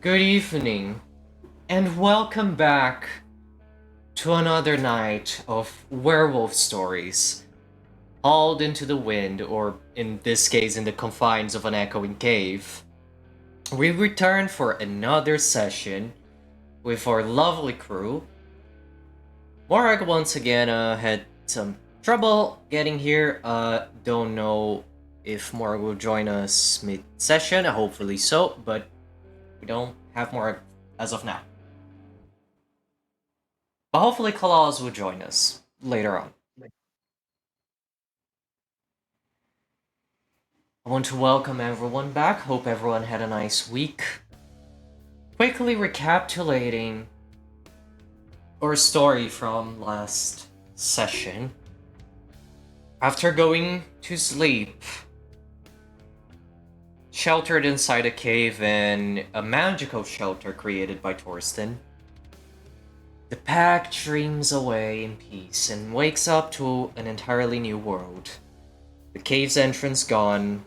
Good evening, and welcome back to another night of werewolf stories, hauled into the wind, or in this case, in the confines of an echoing cave. We return for another session with our lovely crew. Morag once again had some trouble getting here. Don't know if Morag will join us mid-session, hopefully so, but we don't have Morag as of now. But hopefully Claus will join us later on. I want to welcome everyone back. Hope everyone had a nice week. Quickly recapitulating our story from last session. After going to sleep, sheltered inside a cave in a magical shelter created by Torsten, the pack dreams away in peace and wakes up to an entirely new world. The cave's entrance gone,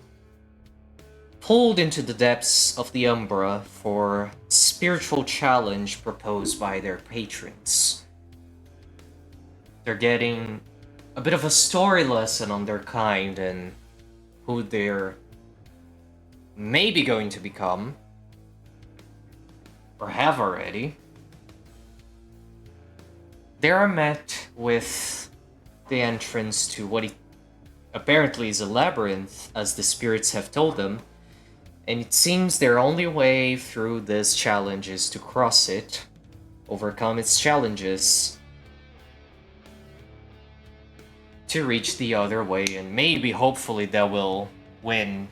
pulled into the depths of the Umbra for spiritual challenge proposed by their patrons. They're getting a bit of a story lesson on their kind and who they're maybe going to become, or have already. They are met with the entrance to what apparently is a labyrinth, as the spirits have told them, and it seems their only way through this challenge is to cross it, overcome its challenges, to reach the other way, and maybe, hopefully, they will win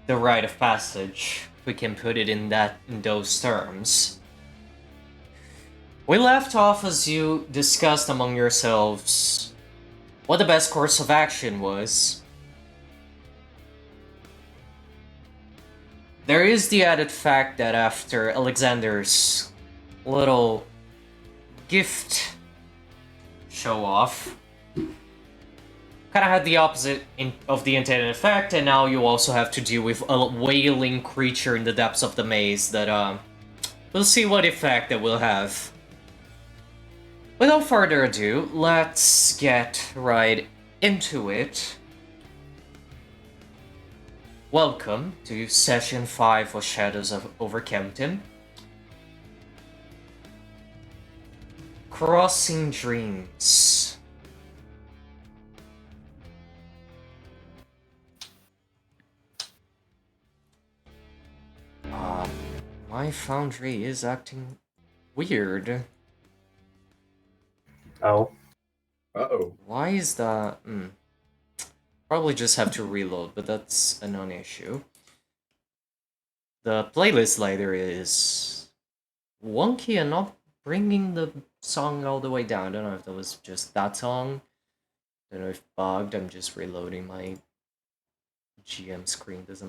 the Rite of Passage, if we can put it in those terms. We left off as you discussed among yourselves what the best course of action was. There is the added fact that after Alexander's little gift show-off, kind of had the opposite of the intended effect, and now you also have to deal with a wailing creature in the depths of the maze that, we'll see what effect it will have. Without further ado, let's get right into it. Welcome to Session 5 of Shadows of Over Kempten. Crossing Dreams. My foundry is acting weird. Oh. Uh-oh. Why is that? Probably just have to reload, but that's a non-issue. The playlist slider is wonky and not bringing the song all the way down. I don't know if that was just that song. I don't know if bugged. I'm just reloading my GM screen. It's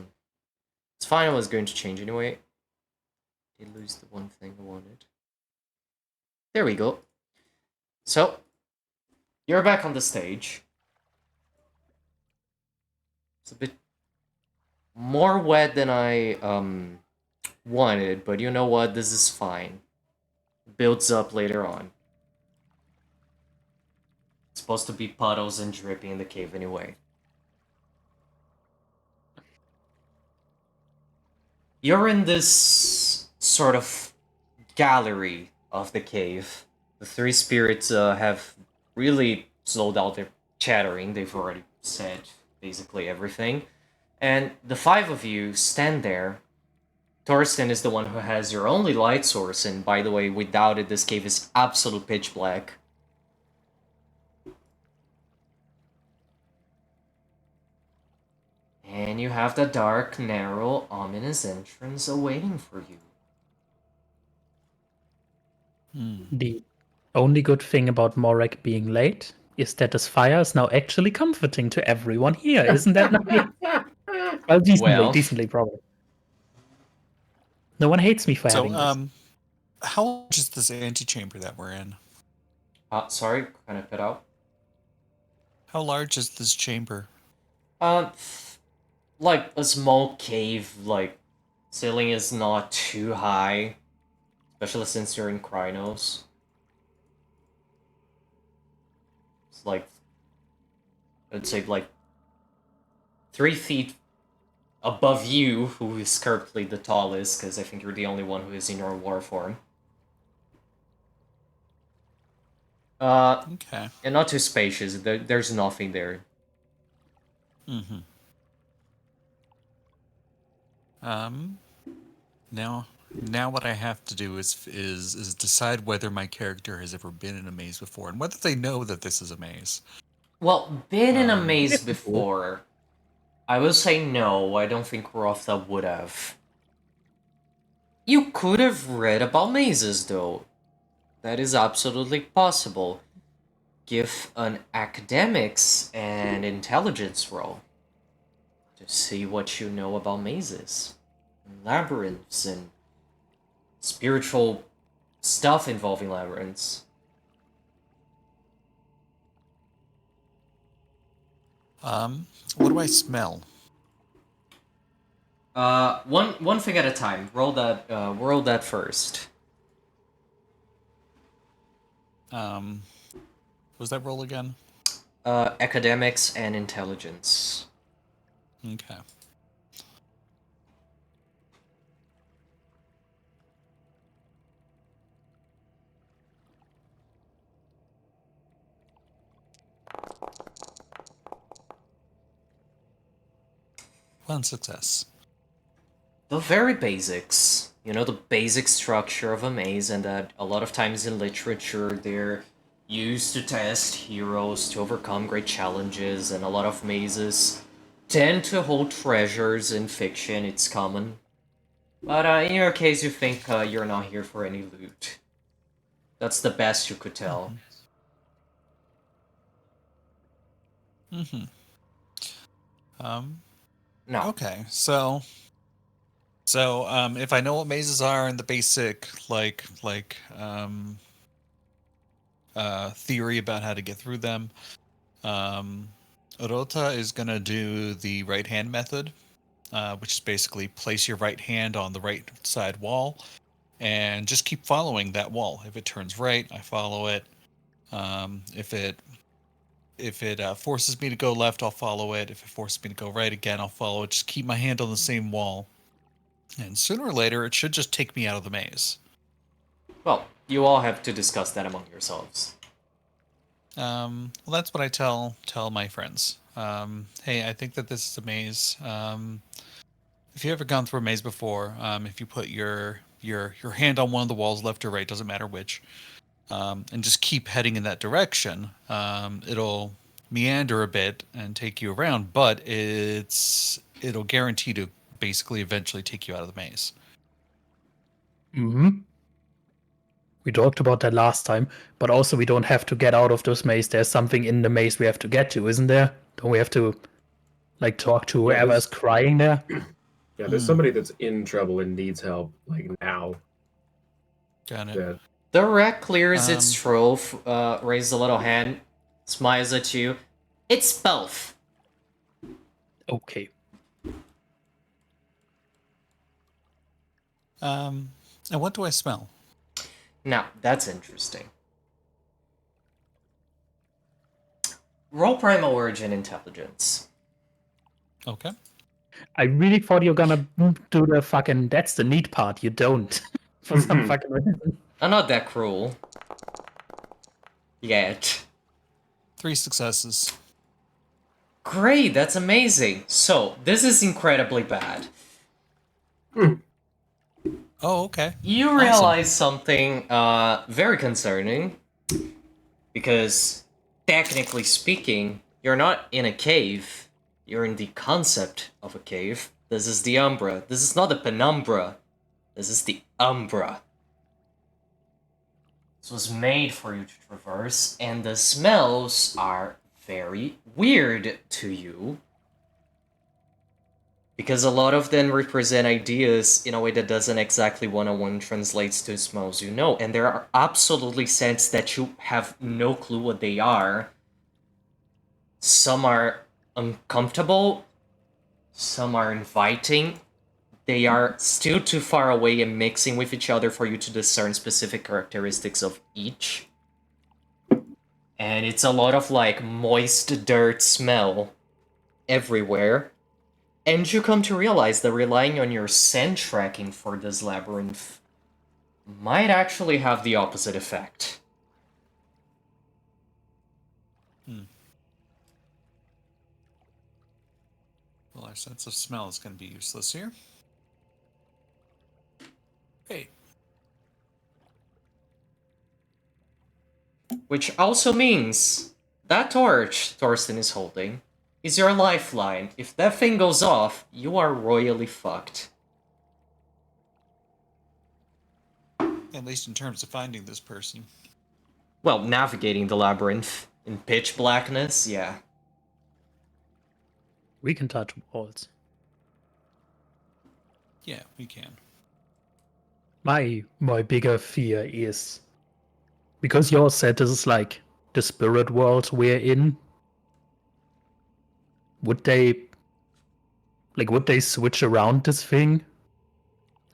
fine. I was going to change anyway. Did lose the one thing I wanted. There we go. So, you're back on the stage. It's a bit more wet than I wanted, but you know what? This is fine. It builds up later on. It's supposed to be puddles and dripping in the cave anyway. You're in this sort of gallery of the cave. The three spirits have really slowed down their chattering. They've already said basically everything. And the five of you stand there. Torsten is the one who has your only light source, and by the way, without it, this cave is absolute pitch black. And you have the dark, narrow, ominous entrance awaiting for you. The only good thing about Morag being late is that his fire is now actually comforting to everyone here. Isn't that nice? Well, decently, probably. No one hates me for having this. How large is this antechamber that we're in? Sorry, kind of cut out. How large is this chamber? like a small cave, like ceiling is not too high, especially since you're in Krynos. It's like, I'd say like 3 feet above you, who is currently the tallest, because I think you're the only one who is in your war form. Okay. And not too spacious. There's nothing there. Mm-hmm. Now what I have to do is decide whether my character has ever been in a maze before and whether they know that this is a maze. Well, been in a maze Yes, before. before. I will say no. I don't think Rotha would have. You could have read about mazes, though. That is absolutely possible. Give an academics and intelligence roll to see what you know about mazes, and labyrinths, and spiritual stuff involving labyrinths. What do I smell? One thing at a time. Roll that first. Was that roll again? Academics and intelligence. Okay. One success. The very basics. You know, the basic structure of a maze, and that a lot of times in literature they're used to test heroes to overcome great challenges, and a lot of mazes tend to hold treasures in fiction. It's common. But in your case, you think you're not here for any loot. That's the best you could tell. Mm-hmm. No. Okay, so if I know what mazes are and the basic theory about how to get through them, Rota is gonna do the right hand method, which is basically place your right hand on the right side wall and just keep following that wall. If it turns right, I follow it. If it forces me to go left, I'll follow it. If it forces me to go right again, I'll follow it. Just keep my hand on the same wall. And sooner or later, it should just take me out of the maze. Well, you all have to discuss that among yourselves. Well, that's what I tell my friends. Hey, I think that this is a maze. If you've ever gone through a maze before, if you put your hand on one of the walls, left or right, doesn't matter which, and just keep heading in that direction, it'll meander a bit and take you around, but it'll guarantee to basically eventually take you out of the maze. Mm-hmm. We talked about that last time, but also we don't have to get out of this maze. There's something in the maze we have to get to, isn't there? Don't we have to, like, talk to whoever's crying there? Yeah, there's somebody that's in trouble and needs help, like now. Got it. That The wreck clears its throat, raises a little hand, smiles at you. It's both. Okay. And what do I smell? Now, that's interesting. Roll Primal Origin Intelligence. Okay. I really thought you were gonna do the fucking that's the neat part. You don't. For some fucking reason. I'm not that cruel. Yet. 3 successes. Great, that's amazing. So, this is incredibly bad. Oh, okay. You realize something very concerning. Because, technically speaking, you're not in a cave. You're in the concept of a cave. This is the Umbra. This is not the Penumbra. This is the Umbra. This was made for you to traverse, and the smells are very weird to you. Because a lot of them represent ideas in a way that doesn't exactly one-on-one translates to smells you know. And there are absolutely scents that you have no clue what they are. Some are uncomfortable. Some are inviting. They are still too far away and mixing with each other for you to discern specific characteristics of each. And it's a lot of like moist dirt smell everywhere. And you come to realize that relying on your scent tracking for this labyrinth might actually have the opposite effect. Well, our sense of smell is going to be useless here. Hey. Which also means that torch Thorsten is holding is your lifeline. If that thing goes off, you are royally fucked. At least in terms of finding this person. Well, navigating the labyrinth in pitch blackness, yeah. We can touch walls. Yeah, we can. My bigger fear is because you all said this is like the spirit world we're in. Would they switch around this thing?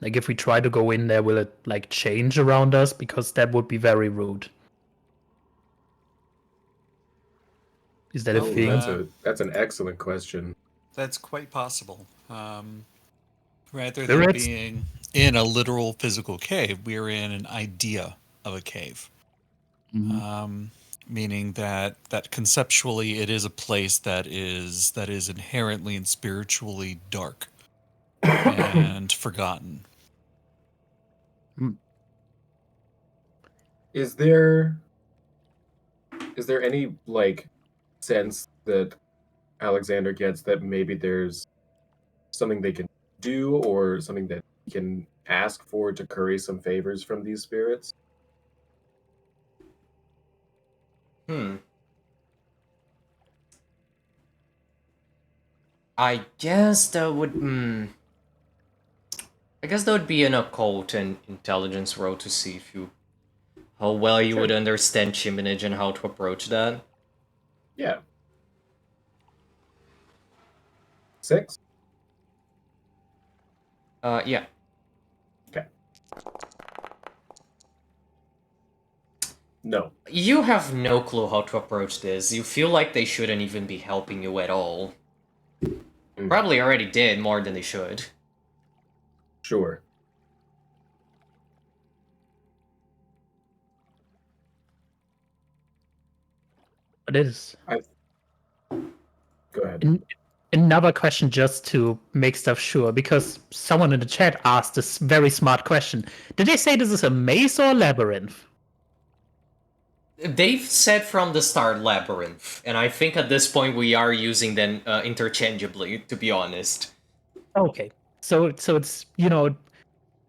Like if we try to go in there, will it like change around us? Because that would be very rude. Is that a Oh, thing? that's an excellent question. That's quite possible. Rather than Spirits? being in a literal physical cave, we're in an idea of a cave. Meaning that conceptually it is a place that is inherently and spiritually dark and forgotten. Is there any like sense that Alexander gets that maybe there's something they can do or something that he can ask for to curry some favors from these spirits? I guess that would. I guess that would be an occult and intelligence roll to see if you. How well you would understand Chiminage and how to approach that. Yeah. 6? Yeah. Okay. No. You have no clue how to approach this. You feel like they shouldn't even be helping you at all. Probably already did more than they should. Sure. But it is. Go ahead. Another question just to make stuff sure, because someone in the chat asked this very smart question. Did they say this is a maze or a labyrinth? They've said from the start labyrinth, and I think at this point we are using them interchangeably, to be honest. Okay, so it's But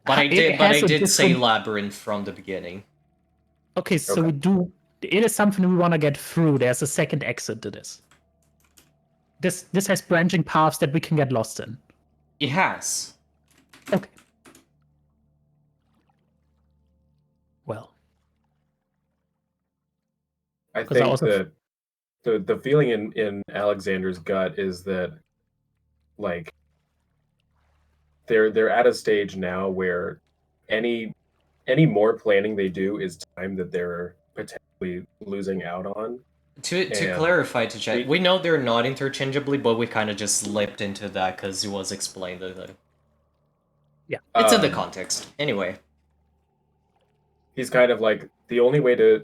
I it did say labyrinth from the beginning. Okay, so we do. It is something we want to get through. There's a second exit to this. This has branching paths that we can get lost in. It has. Okay. Well. I think that the feeling in Alexander's gut is that like they're at a stage now where any more planning they do is time that they're potentially losing out on. To clarify to chat, we know they're not interchangeably, but we kind of just slipped into that because it was explained. Yeah. It's in the context. Anyway. He's kind of like, the only way to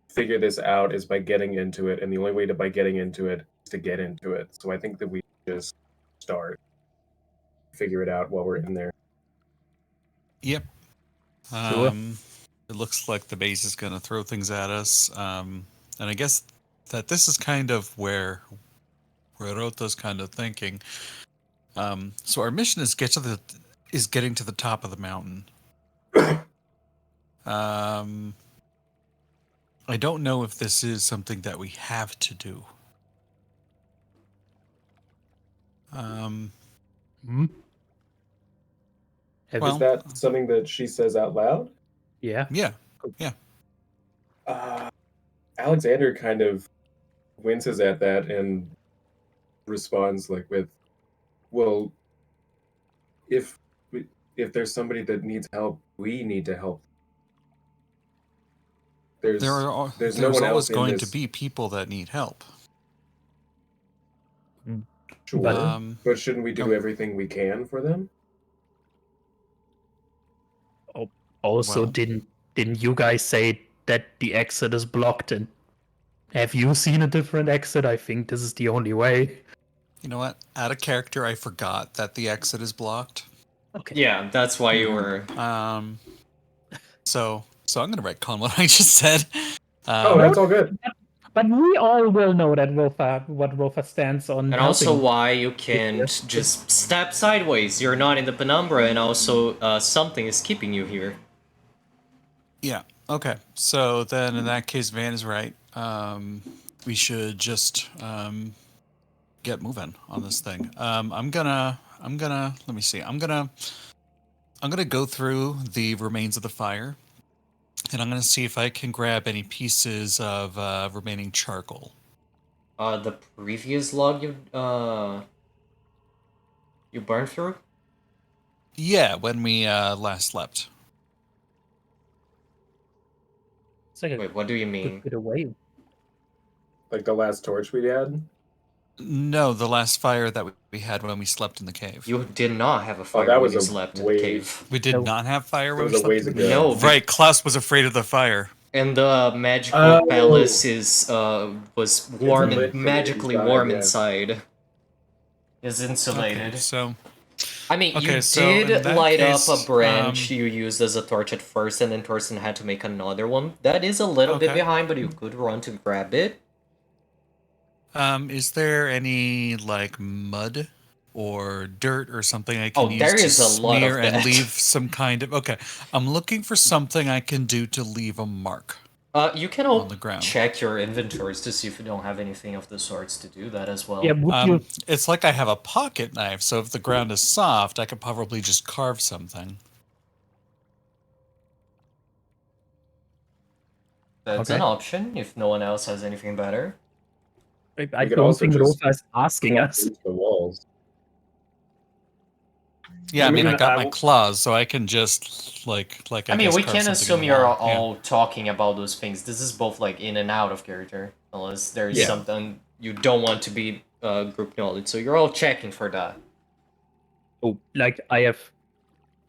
figure this out is by getting into it, and the only way by getting into it is to get into it. So I think that we just start, figure it out while we're in there. Yep. Sure. It looks like the base is going to throw things at us. And I guess that this is kind of where Rota's kind of thinking. So our mission is getting to the top of the mountain. I don't know if this is something that we have to do. Is that something that she says out loud? Yeah. Yeah. Alexander kind of winces at that and responds like with, well, if there's somebody that needs help, we need to help. There's no There's one always else in going to this. be people that need help. Sure, but shouldn't we do um, everything we can for them? Also, Well. didn't you guys say that the exit is blocked? And have you seen a different exit? I think this is the only way. You know what? Out of character, I forgot that the exit is blocked. Okay. Yeah, that's why you were. So I'm gonna retcon what I just said. Oh, that's all good. But we all will know that what Rofa stands on. And also helping. why you can't just step sideways. You're not in the penumbra, and also something is keeping you here. Yeah. Okay. So then, in that case, Van is right. We should just get moving on this thing. I'm gonna. Let me see. I'm gonna go through the remains of the fire, and I'm gonna see if I can grab any pieces of remaining charcoal. The previous log you burned through? Yeah, when we last slept. It's like a Wait, what do you good mean? bit away. Like the last torch we had. No, the last fire that we had when we slept in the cave. You did not have a fire that when was you a slept in way- the cave. We did No. not have fire when That we was a slept ways in the ago. cave. No, Right, Klaus was afraid of the fire. And the magical Oh. palace was warm lit and from the magically inside, warm yeah. inside. Is insulated. Okay, so I mean, Okay, you so in did that light case, up a branch you used as a torch at first, and then Torsten had to make another one. That is a little bit Okay. behind, but you could run to grab it. is there any like mud or dirt or something I can Oh, use there to is a lot of smear and that. leave some kind of Okay. I'm looking for something I can do to leave a mark. You can On the ground. check your inventories to see if you don't have anything of the sorts to do that as well. Yeah, would you? It's like I have a pocket knife, so if the ground is soft, I could probably just carve something. That's Okay. an option if no one else has anything better. I We could don't also think just Rofa is asking walk us. into the walls. Yeah, I I mean, mean, I got I my will- claws, so I can just like I mean, guess we carve can something assume in the you're wall. all talking about those things. This is both like in and out of character, unless there's Yeah. something you don't want to be group knowledge. So you're all checking for that. Oh, like I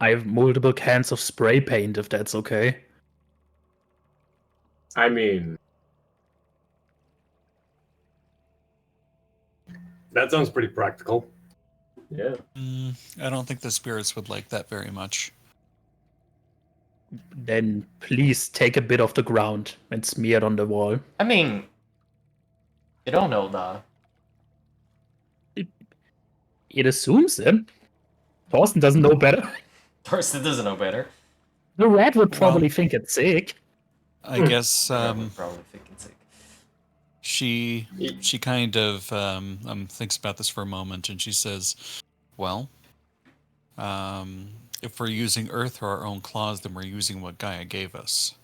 have multiple cans of spray paint. If that's okay. I mean, That sounds pretty practical. yeah. I don't think the spirits would like that very much. Then please take a bit of the ground and smear it on the wall. I mean, you don't know that. It assumes it. Thorsten doesn't know better. Torsten doesn't know better. The rat would Well- probably think it's sick. I guess Probably thinking sick. she kind of thinks about this for a moment, and she says, "Well, if we're using earth or our own claws, then we're using what Gaia gave us.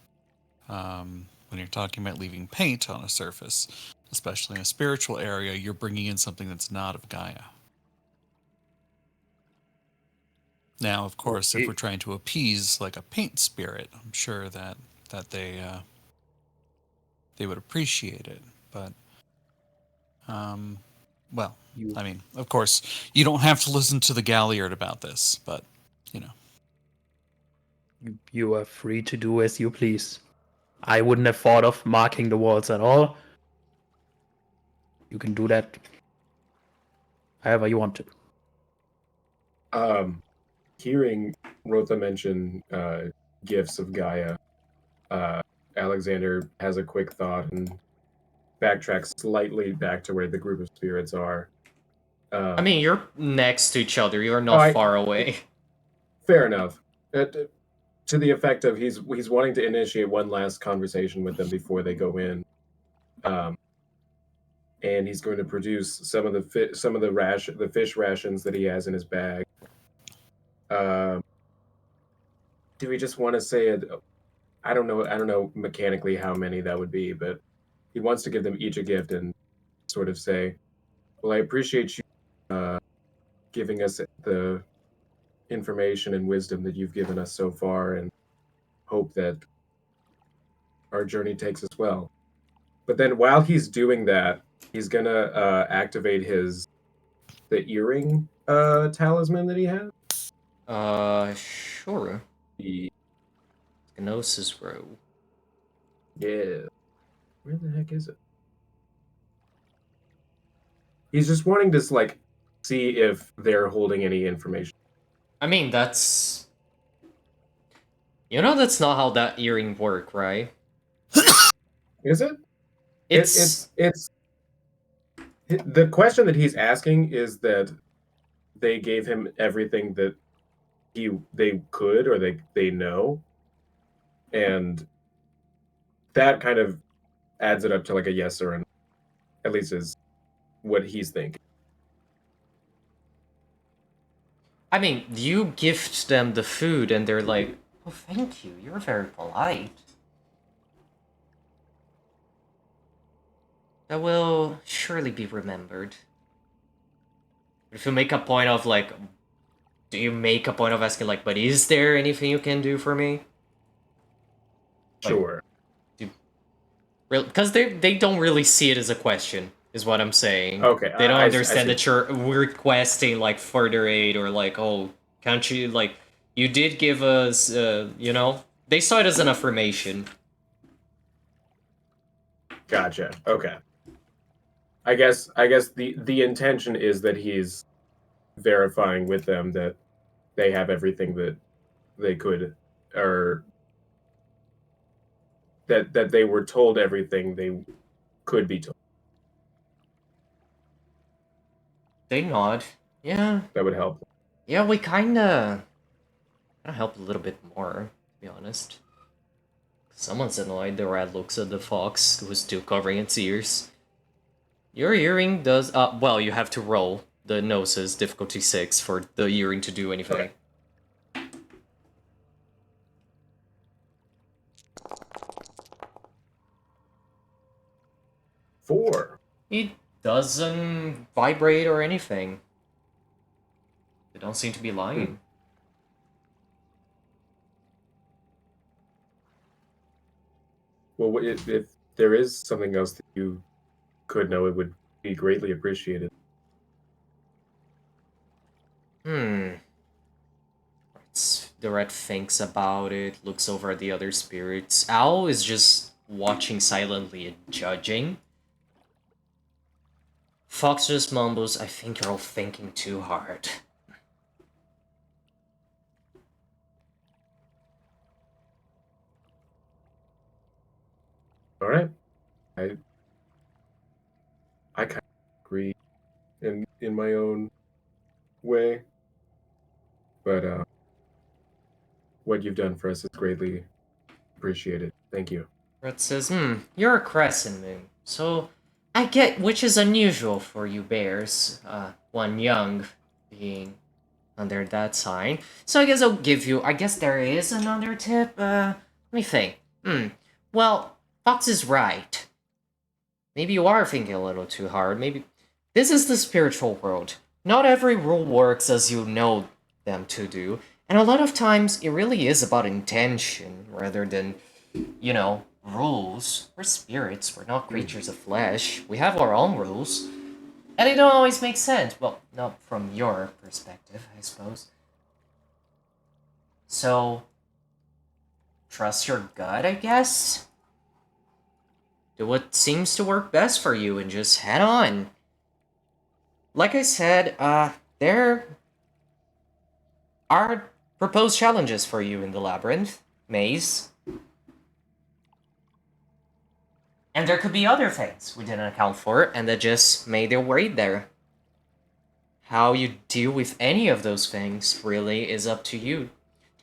When you're talking about leaving paint on a surface, especially in a spiritual area, you're bringing in something that's not of Gaia. Now, of course, if Okay. we're trying to appease like a paint spirit, I'm sure that they would appreciate it. But, well, I mean, of course, you don't have to listen to the Galliard about this, but you know. You are free to do as you please. I wouldn't have thought of marking the walls at all. You can do that however you want to. Hearing Rotha mention gifts of Gaia, Alexander has a quick thought and backtracks slightly back to where the group of spirits are. I mean, you're next to each other. You're not far away. Fair enough. To the effect of he's wanting to initiate one last conversation with them before they go in, and he's going to produce some of the fish rations that he has in his bag. Do we just want to say it? I don't know mechanically how many that would be, but he wants to give them each a gift and sort of say, "Well, I appreciate you giving us the information and wisdom that you've given us so far, and hope that our journey takes us well. But then while he's doing that, he's gonna activate the earring talisman that he has. Sure. The Gnosis row. Yeah. Where the heck is it? He's just wanting to like see if they're holding any information. I mean, that's... You know that's not how that earring work, right? Is it? It's... It's the question that he's asking is that they gave him everything that they could or they know, and that kind of adds it up to like a yes or a no. At least is what he's thinking. I mean, you gift them the food and they're like, oh, thank you, you're very polite. That will surely be remembered. If you make a point of like, do you make a point of asking like, but is there anything you can do for me? Like, Sure. Because they don't really see it as a question, is what I'm saying. Okay. They don't I understand see. that you're requesting like further aid or like, oh, can't you like, you did give us, you know? They saw it as an affirmation. Gotcha. Okay. I guess the intention is that he's verifying with them that they have everything that they could, or that they were told everything they could be told. They nod. Yeah. That would help. Yeah, we kinda help a little bit more, to be honest. Someone's annoyed. The rat looks at the fox, who's still covering its ears. Your earring does... well, you have to roll the Gnosis difficulty 6 for the earring to do anything. Okay. Four. It doesn't vibrate or anything. They don't seem to be lying. Well, if there is something else that you could know, it would be greatly appreciated. The rat thinks about it, looks over at the other spirits. Owl is just watching silently and judging. Fox just mumbles, I think you're all thinking too hard. All right. I kind of agree in my own way, but what you've done for us is greatly appreciated. Thank you. Rat says, you're a crescent moon, so I get which is unusual for you bears, one young being under that sign. So I guess I'll give you, I guess there is another tip, let me think. Well, Fox is right. Maybe you are thinking a little too hard, maybe... This is the spiritual world. Not every rule works as you know them to do, and a lot of times it really is about intention rather than, you know, rules. We're spirits, we're not creatures of flesh. We have our own rules. And they don't always make sense. Well, not from your perspective, I suppose. So, trust your gut, I guess? Do what seems to work best for you and just head on. Like I said, there are proposed challenges for you in the labyrinth maze. And there could be other things we didn't account for and that just made their way there. How you deal with any of those things really is up to you.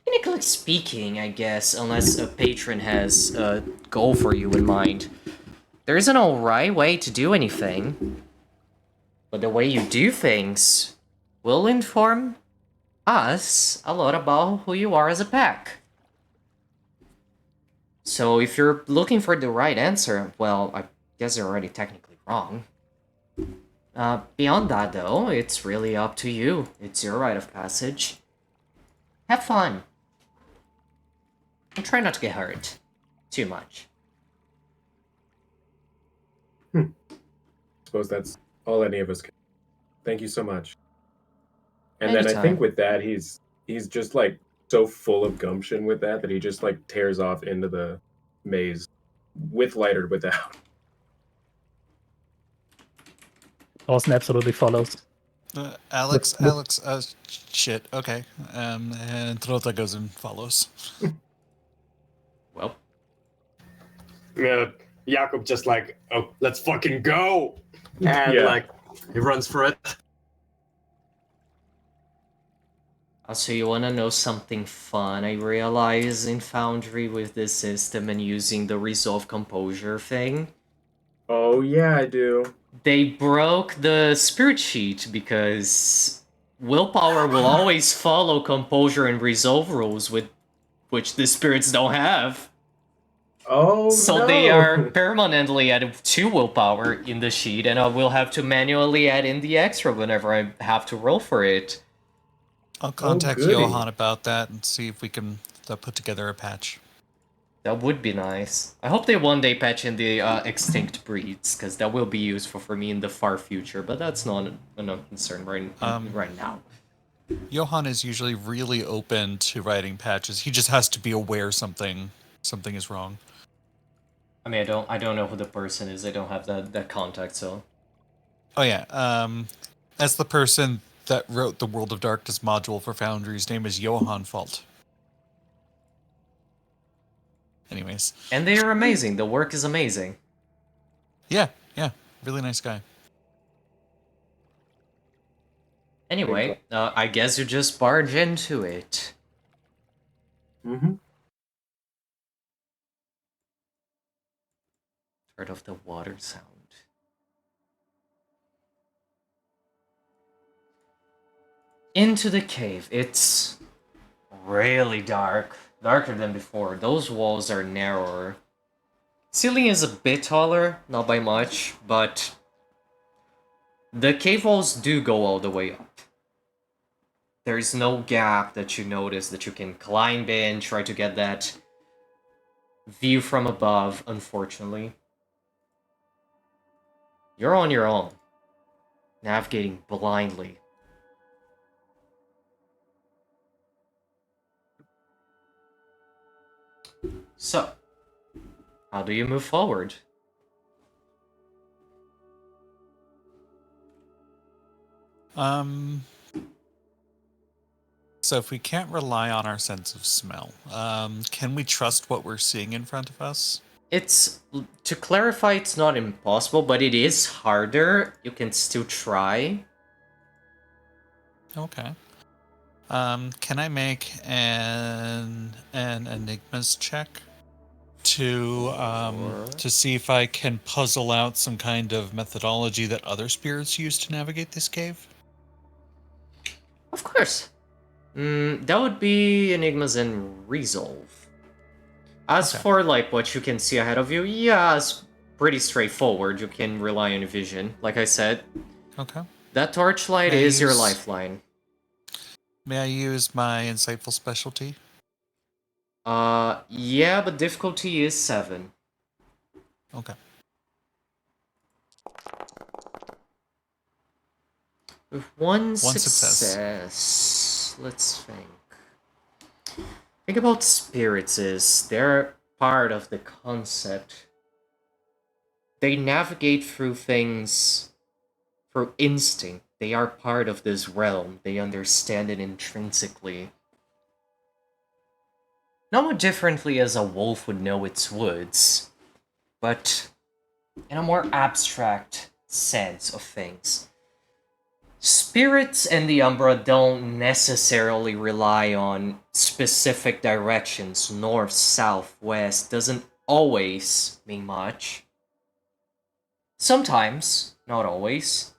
Technically speaking, I guess, unless a patron has a goal for you in mind. There isn't a right way to do anything. But the way you do things will inform us a lot about who you are as a pack. So if you're looking for the right answer, well, I guess you're already technically wrong. Beyond that, though, it's really up to you. It's your rite of passage. Have fun. And try not to get hurt too much. Suppose that's all any of us can. Thank you so much. And then I Anytime. think with that, he's just like so full of gumption with that he just like tears off into the maze, with light or without. Dawson absolutely follows. Alex, Look. Alex, shit, okay. And Trota goes and follows. Well, Jakob just like, oh, let's fucking go! And Yeah. like, he runs for it. also, you wanna know something fun? I realize in Foundry with this system and using the resolve composure thing, Oh yeah, I do. they broke the spirit sheet because willpower will always follow composure and resolve rules, with which the spirits don't have. Oh So no. they are permanently at 2 willpower in the sheet, and I will have to manually add in the extra whenever I have to roll for it. I'll contact goody. Johan about that and see if we can put together a patch. That would be nice. I hope they one day patch in the extinct breeds, because that will be useful for me in the far future, but that's not a concern right now. Johan is usually really open to writing patches. He just has to be aware something is wrong. I mean, I don't know who the person is. I don't have that contact, so... Oh yeah, as the person that wrote the World of Darkness module for Foundry's name is Johan Fault. Anyways. And they are amazing. The work is amazing. Yeah, really nice guy. Anyway, I guess you just barge into it. Mm-hmm. Heard of the water sound. Into the cave. It's really dark. Darker than before. Those walls are narrower. Ceiling is a bit taller, not by much, but the cave walls do go all the way up. There's no gap that you notice that you can climb in, try to get that view from above, unfortunately. You're on your own, navigating blindly. So, how do you move forward? So if we can't rely on our sense of smell, can we trust what we're seeing in front of us? It's, to clarify, it's not impossible, but it is harder. You can still try. Okay. Can I make an enigmas check to see if I can puzzle out some kind of methodology that other spirits use to navigate this cave? Of course. That would be Enigmas and Resolve. As Okay. for like what you can see ahead of you, yeah, it's pretty straightforward. You can rely on your vision. Like I said, Okay. that torchlight May I is your use- lifeline. May I use my insightful specialty? Yeah, but difficulty is 7. Okay. With one success. success, let's think. Think about spirits is they're part of the concept. They navigate through things through instinct. They are part of this realm. They understand it intrinsically. Not more differently as a wolf would know its woods, but in a more abstract sense of things. Spirits and the Umbra don't necessarily rely on specific directions. North, south, west doesn't always mean much. Sometimes, not always.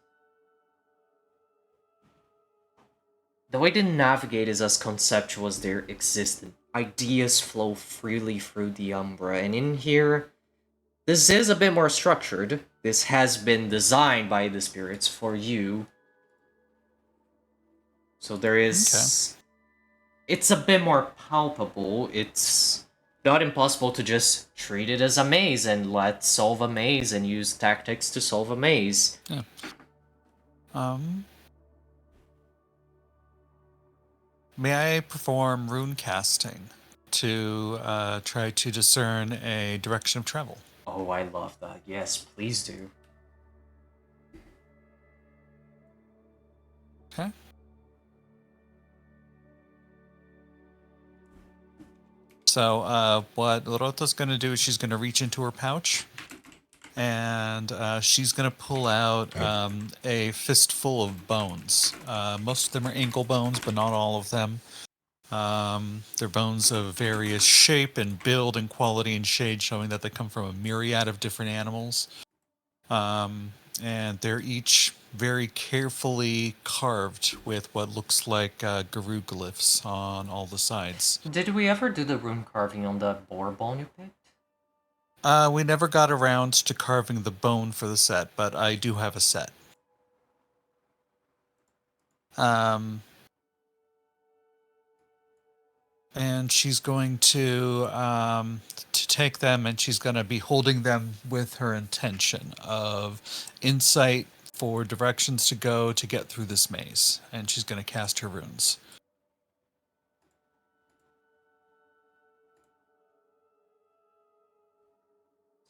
The way they navigate is as conceptual as they're existent. Ideas flow freely through the Umbra, and in here, this is a bit more structured. This has been designed by the spirits for you. So there is... It's a bit more palpable. It's not impossible to just treat it as a maze and let's solve a maze and use tactics to solve a maze. Yeah. May I perform rune casting to try to discern a direction of travel? Oh, I love that. Yes, please do. Okay. So what Lorota's going to do is she's going to reach into her pouch, and she's going to pull out a fistful of bones. Most of them are ankle bones, but not all of them. They're bones of various shape and build and quality and shade, showing that they come from a myriad of different animals. And they're each very carefully carved with what looks like Garu glyphs on all the sides. Did we ever do the rune carving on that boar bone you picked? We never got around to carving the bone for the set, but I do have a set. And she's going to take them, and she's going to be holding them with her intention of insight for directions to go to get through this maze. And she's going to cast her runes.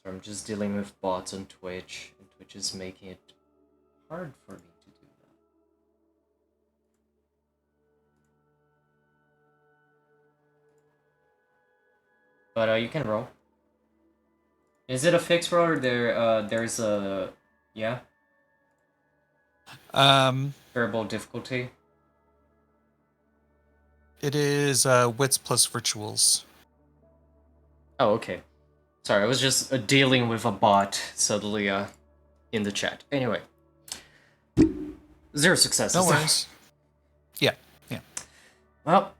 So I'm just dealing with bots on Twitch, and Twitch is making it hard for me to do that. But you can roll. Is it a fixed roll or there's a variable difficulty? It is wits plus rituals. Oh, okay. Sorry, I was just dealing with a bot suddenly in the chat. Anyway. 0 successes. No worries. Yeah. Well,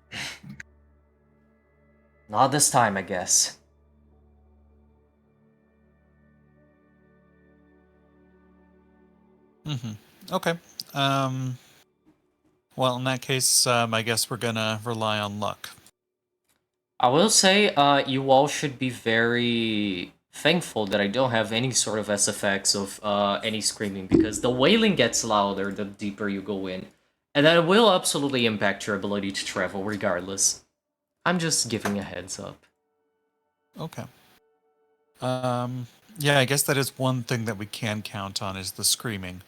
not this time, I guess. Okay. Well, in that case, I guess we're gonna rely on luck. I will say, you all should be very thankful that I don't have any sort of SFX of any screaming, because the wailing gets louder the deeper you go in, and that will absolutely impact your ability to travel regardless. I'm just giving a heads up. Okay. Yeah, I guess that is one thing that we can count on is the screaming.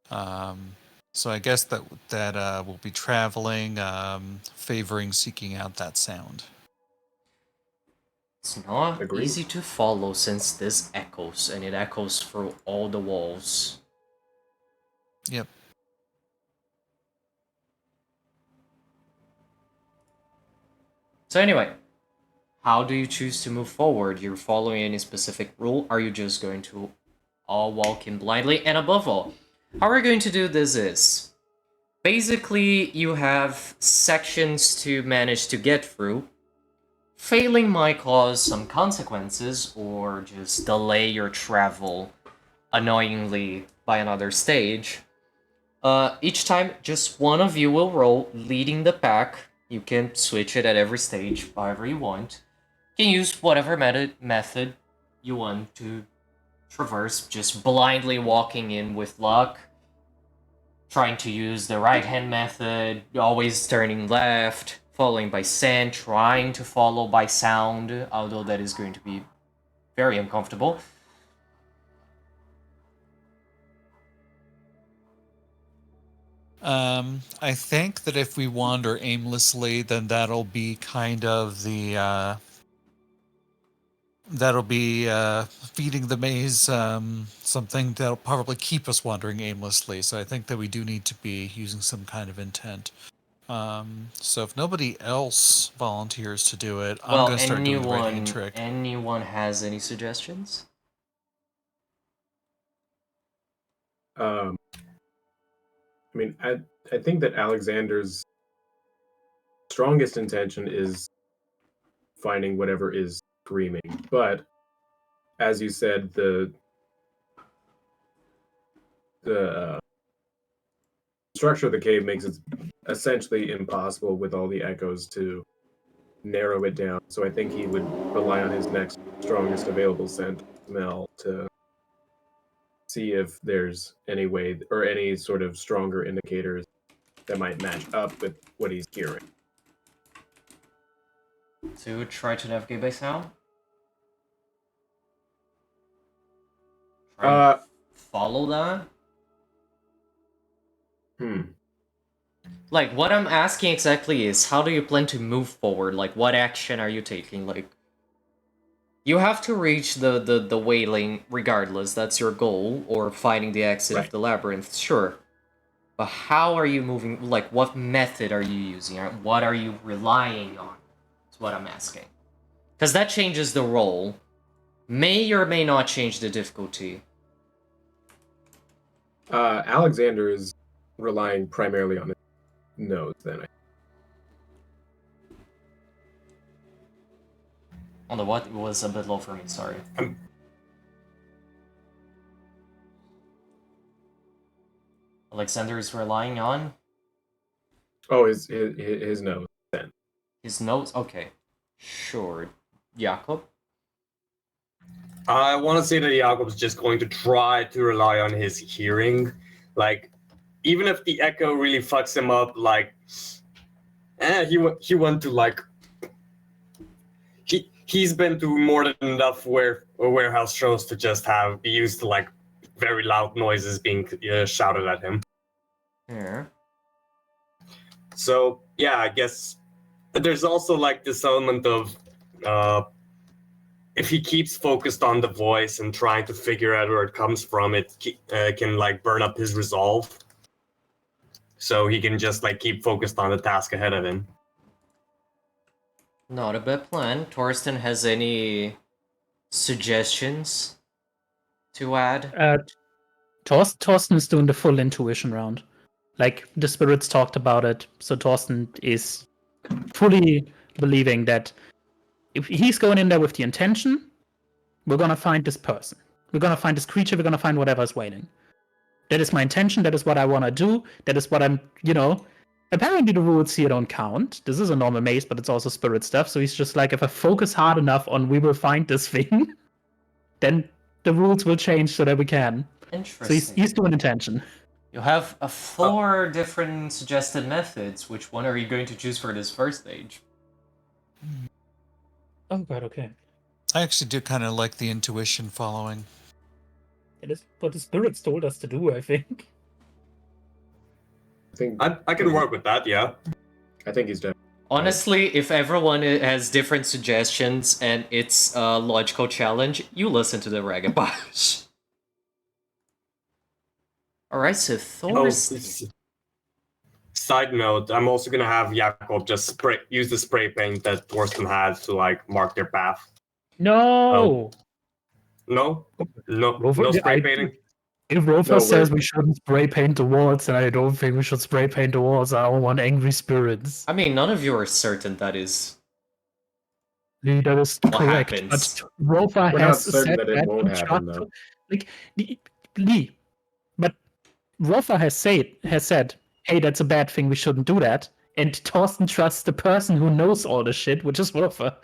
So I guess that we'll be traveling, favoring seeking out that sound. It's not Agreed. easy to follow since this echoes, and it echoes through all the walls. Yep. So anyway, how do you choose to move forward? You're following any specific rule? Are you just going to all walk in blindly? And above all, how we're going to do this is, basically you have sections to manage to get through. Failing might cause some consequences or just delay your travel annoyingly by another stage. Each time, just one of you will roll leading the pack. You can switch it at every stage, however you want. You can use whatever method you want to traverse, just blindly walking in with luck. Trying to use the right-hand method, always turning left, following by scent, trying to follow by sound, although that is going to be very uncomfortable. I think that if we wander aimlessly, then that'll be kind of the that'll be feeding the maze something that'll probably keep us wandering aimlessly. So I think that we do need to be using some kind of intent. So if nobody else volunteers to do it, I'm going to start doing the right hand trick. Anyone has any suggestions? I mean, I think that Alexander's strongest intention is finding whatever is screaming, but as you said, the the structure of the cave makes it essentially impossible with all the echoes to narrow it down. So I think he would rely on his next strongest available smell to see if there's any way or any sort of stronger indicators that might match up with what he's hearing. To try to navigate by sound? Try and follow that? Like, what I'm asking exactly is, how do you plan to move forward? Like, what action are you taking? Like, you have to reach the wailing regardless, that's your goal, or finding the exit of Right. the labyrinth, sure. But how are you moving, like, what method are you using? Or what are you relying on? Is what I'm asking. Because that changes the role. May or may not change the difficulty. Alexander is relying primarily on his nose, then. On the what? It was a bit low for me, sorry. Alexander is relying on? Oh, his nose, then. His nose? Okay. Sure. Jakob? I want to say that Jakob's just going to try to rely on his hearing. Like, even if the echo really fucks him up, like, he went to, like, he's been to more than enough warehouse shows to just be used to, like, very loud noises being shouted at him. Yeah. So, yeah, I guess there's also, like, this element of if he keeps focused on the voice and trying to figure out where it comes from, it can, like, burn up his resolve. So he can just, like, keep focused on the task ahead of him. Not a bad plan. Torsten has any suggestions to add? Torsten is doing the full intuition round. Like, the spirits talked about it, so Torsten is fully believing that if he's going in there with the intention, we're gonna find this person. We're gonna find this creature, we're gonna find whatever's waiting. That is my intention, that is what I wanna do, that is what I'm, apparently the rules here don't count. This is a normal maze, but it's also spirit stuff, so he's just like, if I focus hard enough on we will find this thing, then the rules will change so that we can. Interesting. So he's doing intention. You have 4 different suggested methods. Which one are you going to choose for this first stage? Oh god, okay. I actually do kind of like the intuition following. It is what the spirits told us to do, I think. I can work with that, yeah. I think he's dead. Honestly, if everyone has different suggestions and it's a logical challenge, you listen to the Ragabash. Alright, so Thor's... Side note, I'm also gonna have Jakob just use the spray paint that Thorsten had to, like, mark their path. No! No Rover, spray painting. If Rover No, says we're- we shouldn't spray paint the walls, then I don't think we should spray paint the walls. I don't want angry spirits. I mean, none of you are certain that is... Lee, that is What correct. happens? But Rover We're has not certain said that it won't happen, though. Lee, but Rover has said, hey, that's a bad thing, we shouldn't do that. And Torsten trusts the person who knows all the shit, which is Rover.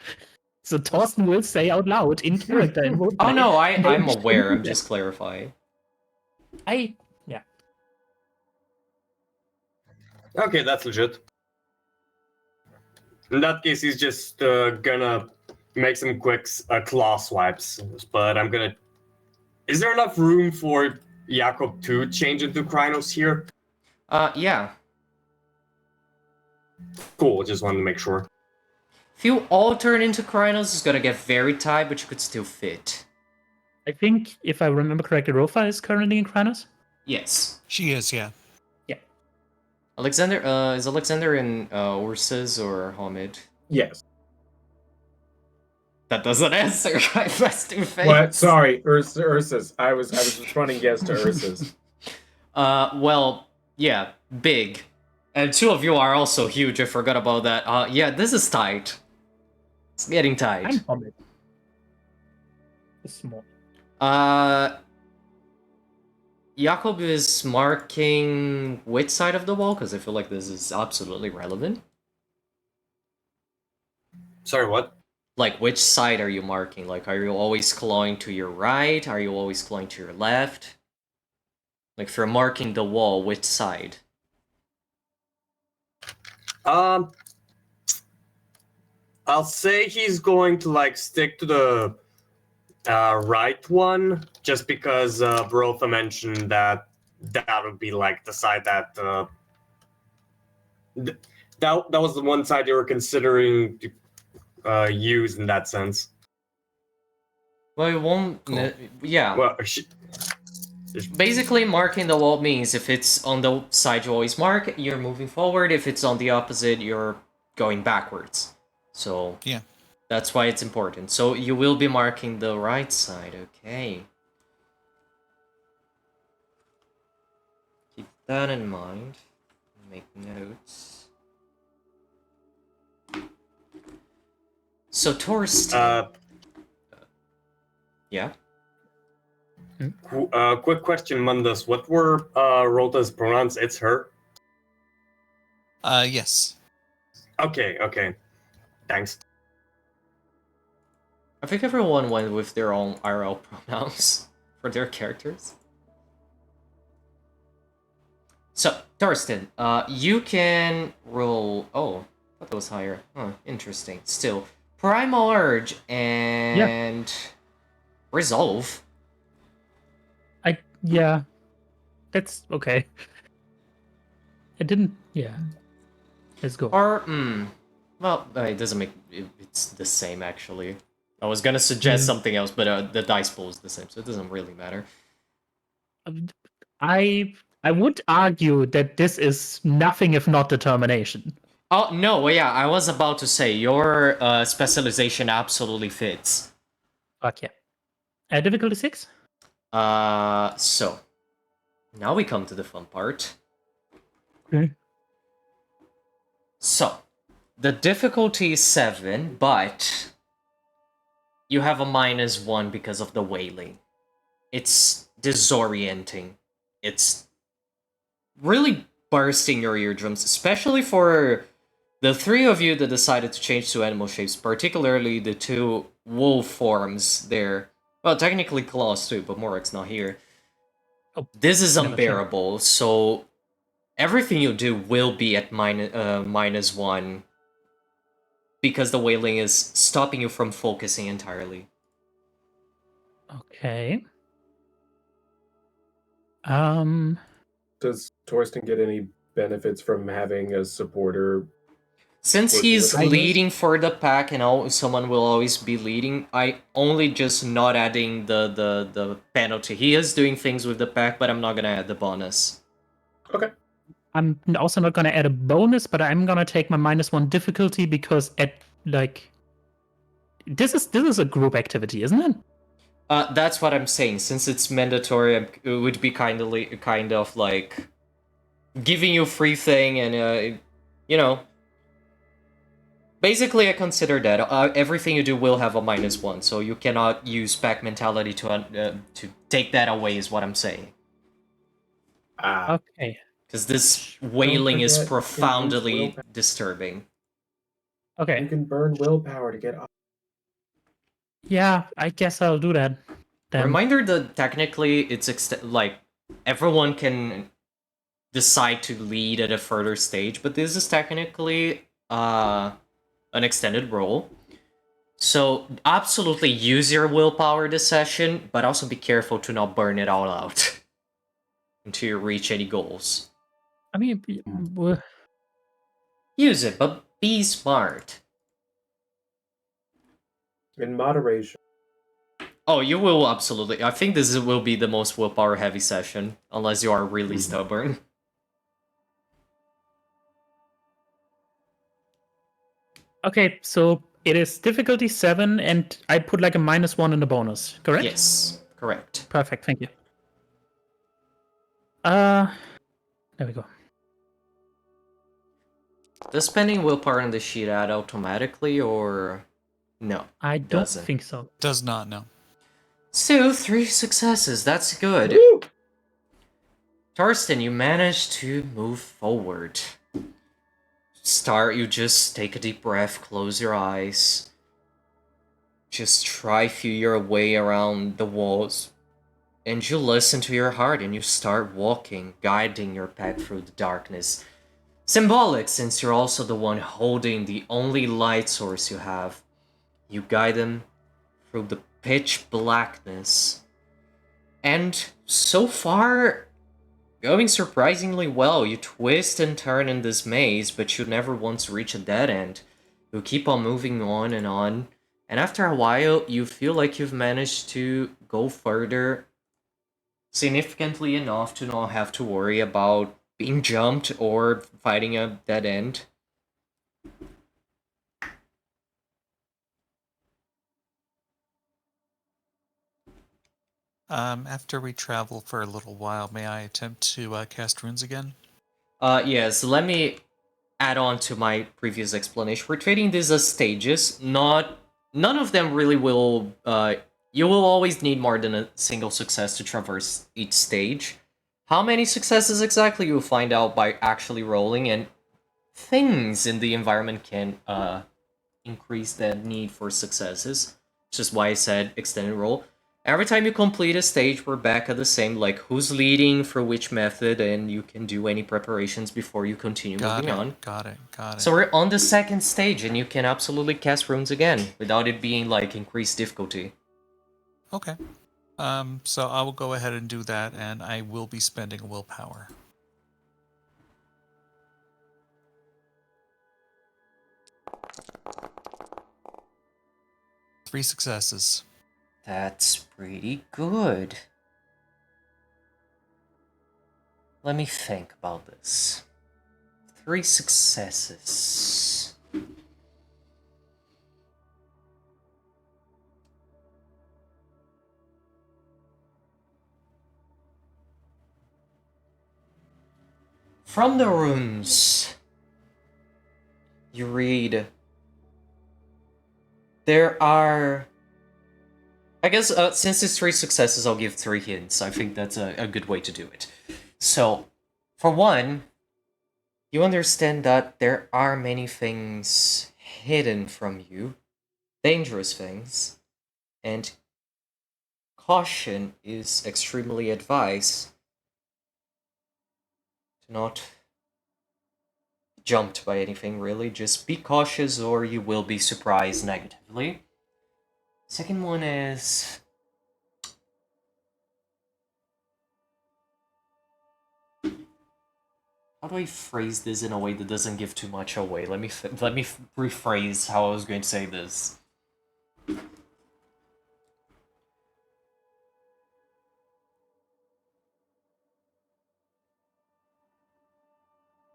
So Torsten will say out loud in character. And will Oh say, no, "Hey, I'm we shouldn't aware, do I'm that." just clarifying. Yeah. Okay, that's legit. In that case, he's just gonna make some quick claw swipes. But I'm gonna... Is there enough room for Jakob to change into Krynos here? Yeah. Cool, just wanted to make sure. If you all turn into Krynos, it's gonna get very tight, but you could still fit. I think, if I remember correctly, Rofa is currently in Kranos? Yes. She is, yeah. Alexander, is Alexander in Ursus or Hamid? Yes. That doesn't answer my resting face. What? Sorry, Ursus. I was responding yes to Ursus. Well, yeah, big. And 2 of you are also huge, I forgot about that. Yeah, this is tight. It's getting tight. I'm Hamid. It's small. Jakob is marking which side of the wall, because I feel like this is absolutely relevant. Sorry, what? Like, which side are you marking? Like, are you always clawing to your right? Are you always clawing to your left? Like, if you're marking the wall, which side? I'll say he's going to like stick to the right one, just because Berotha mentioned that would be like the side that that was the one side you were considering to use in that sense. Well, it won't... Cool. Yeah. Well, Basically, marking the wall means if it's on the side you always mark, you're moving forward. If it's on the opposite, you're going backwards. So... Yeah. That's why it's important. So you will be marking the right side, okay. Keep that in mind. Make notes. So Torsten... yeah? quick question, Mundus. What were Rota's pronouns? It's her? Yes. Okay. Thanks. I think everyone went with their own IRL pronouns for their characters. So, Torsten, you can roll... Oh, I thought that was higher. Huh, interesting. Still, Primal Urge and... Resolve. Yeah. That's okay. It didn't... Yeah. Let's go. Or, well, it doesn't make... It's the same, actually. I was gonna suggest something else, but the dice pool is the same, so it doesn't really matter. I would argue that this is nothing if not determination. Oh, no, well, yeah, I was about to say, your specialization absolutely fits. Fuck yeah. Difficulty 6? So, now we come to the fun part. Okay. So, the difficulty is 7, but you have a -1 because of the wailing. It's disorienting. It's really bursting your eardrums, especially for the three of you that decided to change to animal shapes, particularly the two wolf forms there. Well, technically claws too, but Morek's not here. Oh, this is never unbearable, so everything you do will be at -1 because the wailing is stopping you from focusing entirely. Okay. Does Torsten get any benefits from having a supporter? Since Working he's with us? leading for the pack and someone will always be leading, I only just not adding the penalty. He is doing things with the pack, but I'm not gonna add the bonus. Okay. I'm also not gonna add a bonus, but I'm gonna take my -1 difficulty because this is a group activity, isn't it? That's what I'm saying. Since it's mandatory, it would be kind of like giving you free thing, and you know. Basically, I consider that everything you do will have a -1, so you cannot use pack mentality to take that away. Is what I'm saying. Okay. Because this wailing is forget, you can use profoundly willpower. disturbing. Okay. You can burn willpower to get up. Yeah, I guess I'll do that. Then. Reminder that technically it's like everyone can decide to lead at a further stage, but this is technically an extended role. So absolutely use your willpower this session, but also be careful to not burn it all out until you reach any goals. I mean, Use it, but be smart. In moderation. Oh, you will absolutely. I think this will be the most willpower heavy session, unless you are really stubborn. okay, so it is difficulty 7, and I put like a -1 in the bonus, correct? Yes, correct. Perfect, thank you. There we go. Does spending willpower on the sheet add automatically, or no? I don't Doesn't. think so. Does not, no. So 3 successes. That's good. Woo! Thorsten, you managed to move forward. You just take a deep breath, close your eyes. Just try feel your way around the walls. And you listen to your heart and you start walking, guiding your path through the darkness. Symbolic, since you're also the one holding the only light source you have. You guide them through the pitch blackness. And so far, going surprisingly well. You twist and turn in this maze, but you never once reach a dead end. You keep on moving on. And after a while, you feel like you've managed to go further significantly enough to not have to worry about being jumped or fighting a dead end. After we travel for a little while, may I attempt to cast runes again? Yes, let me add on to my previous explanation. We're treating these as stages. None of them really will. You will always need more than a single success to traverse each stage. How many successes exactly you'll find out by actually rolling, and things in the environment can increase the need for successes. Which is why I said extended roll. Every time you complete a stage, we're back at the same, like, who's leading for which method, and you can do any preparations before you continue moving on. Got it. So we're on the second stage, and you can absolutely cast runes again, without it being, like, increased difficulty. Okay. So I will go ahead and do that, and I will be spending a willpower. Three successes. That's pretty good. Let me think about this. 3 successes. From the runes, you read, there are... I guess since it's 3 successes, I'll give 3 hints. I think that's a good way to do it. So, for one, you understand that there are many things hidden from you, dangerous things, and caution is extremely advised. Do not jumped by anything, really. Just be cautious or you will be surprised negatively. Second one is... how do I phrase this in a way that doesn't give too much away? Let me rephrase how I was going to say this.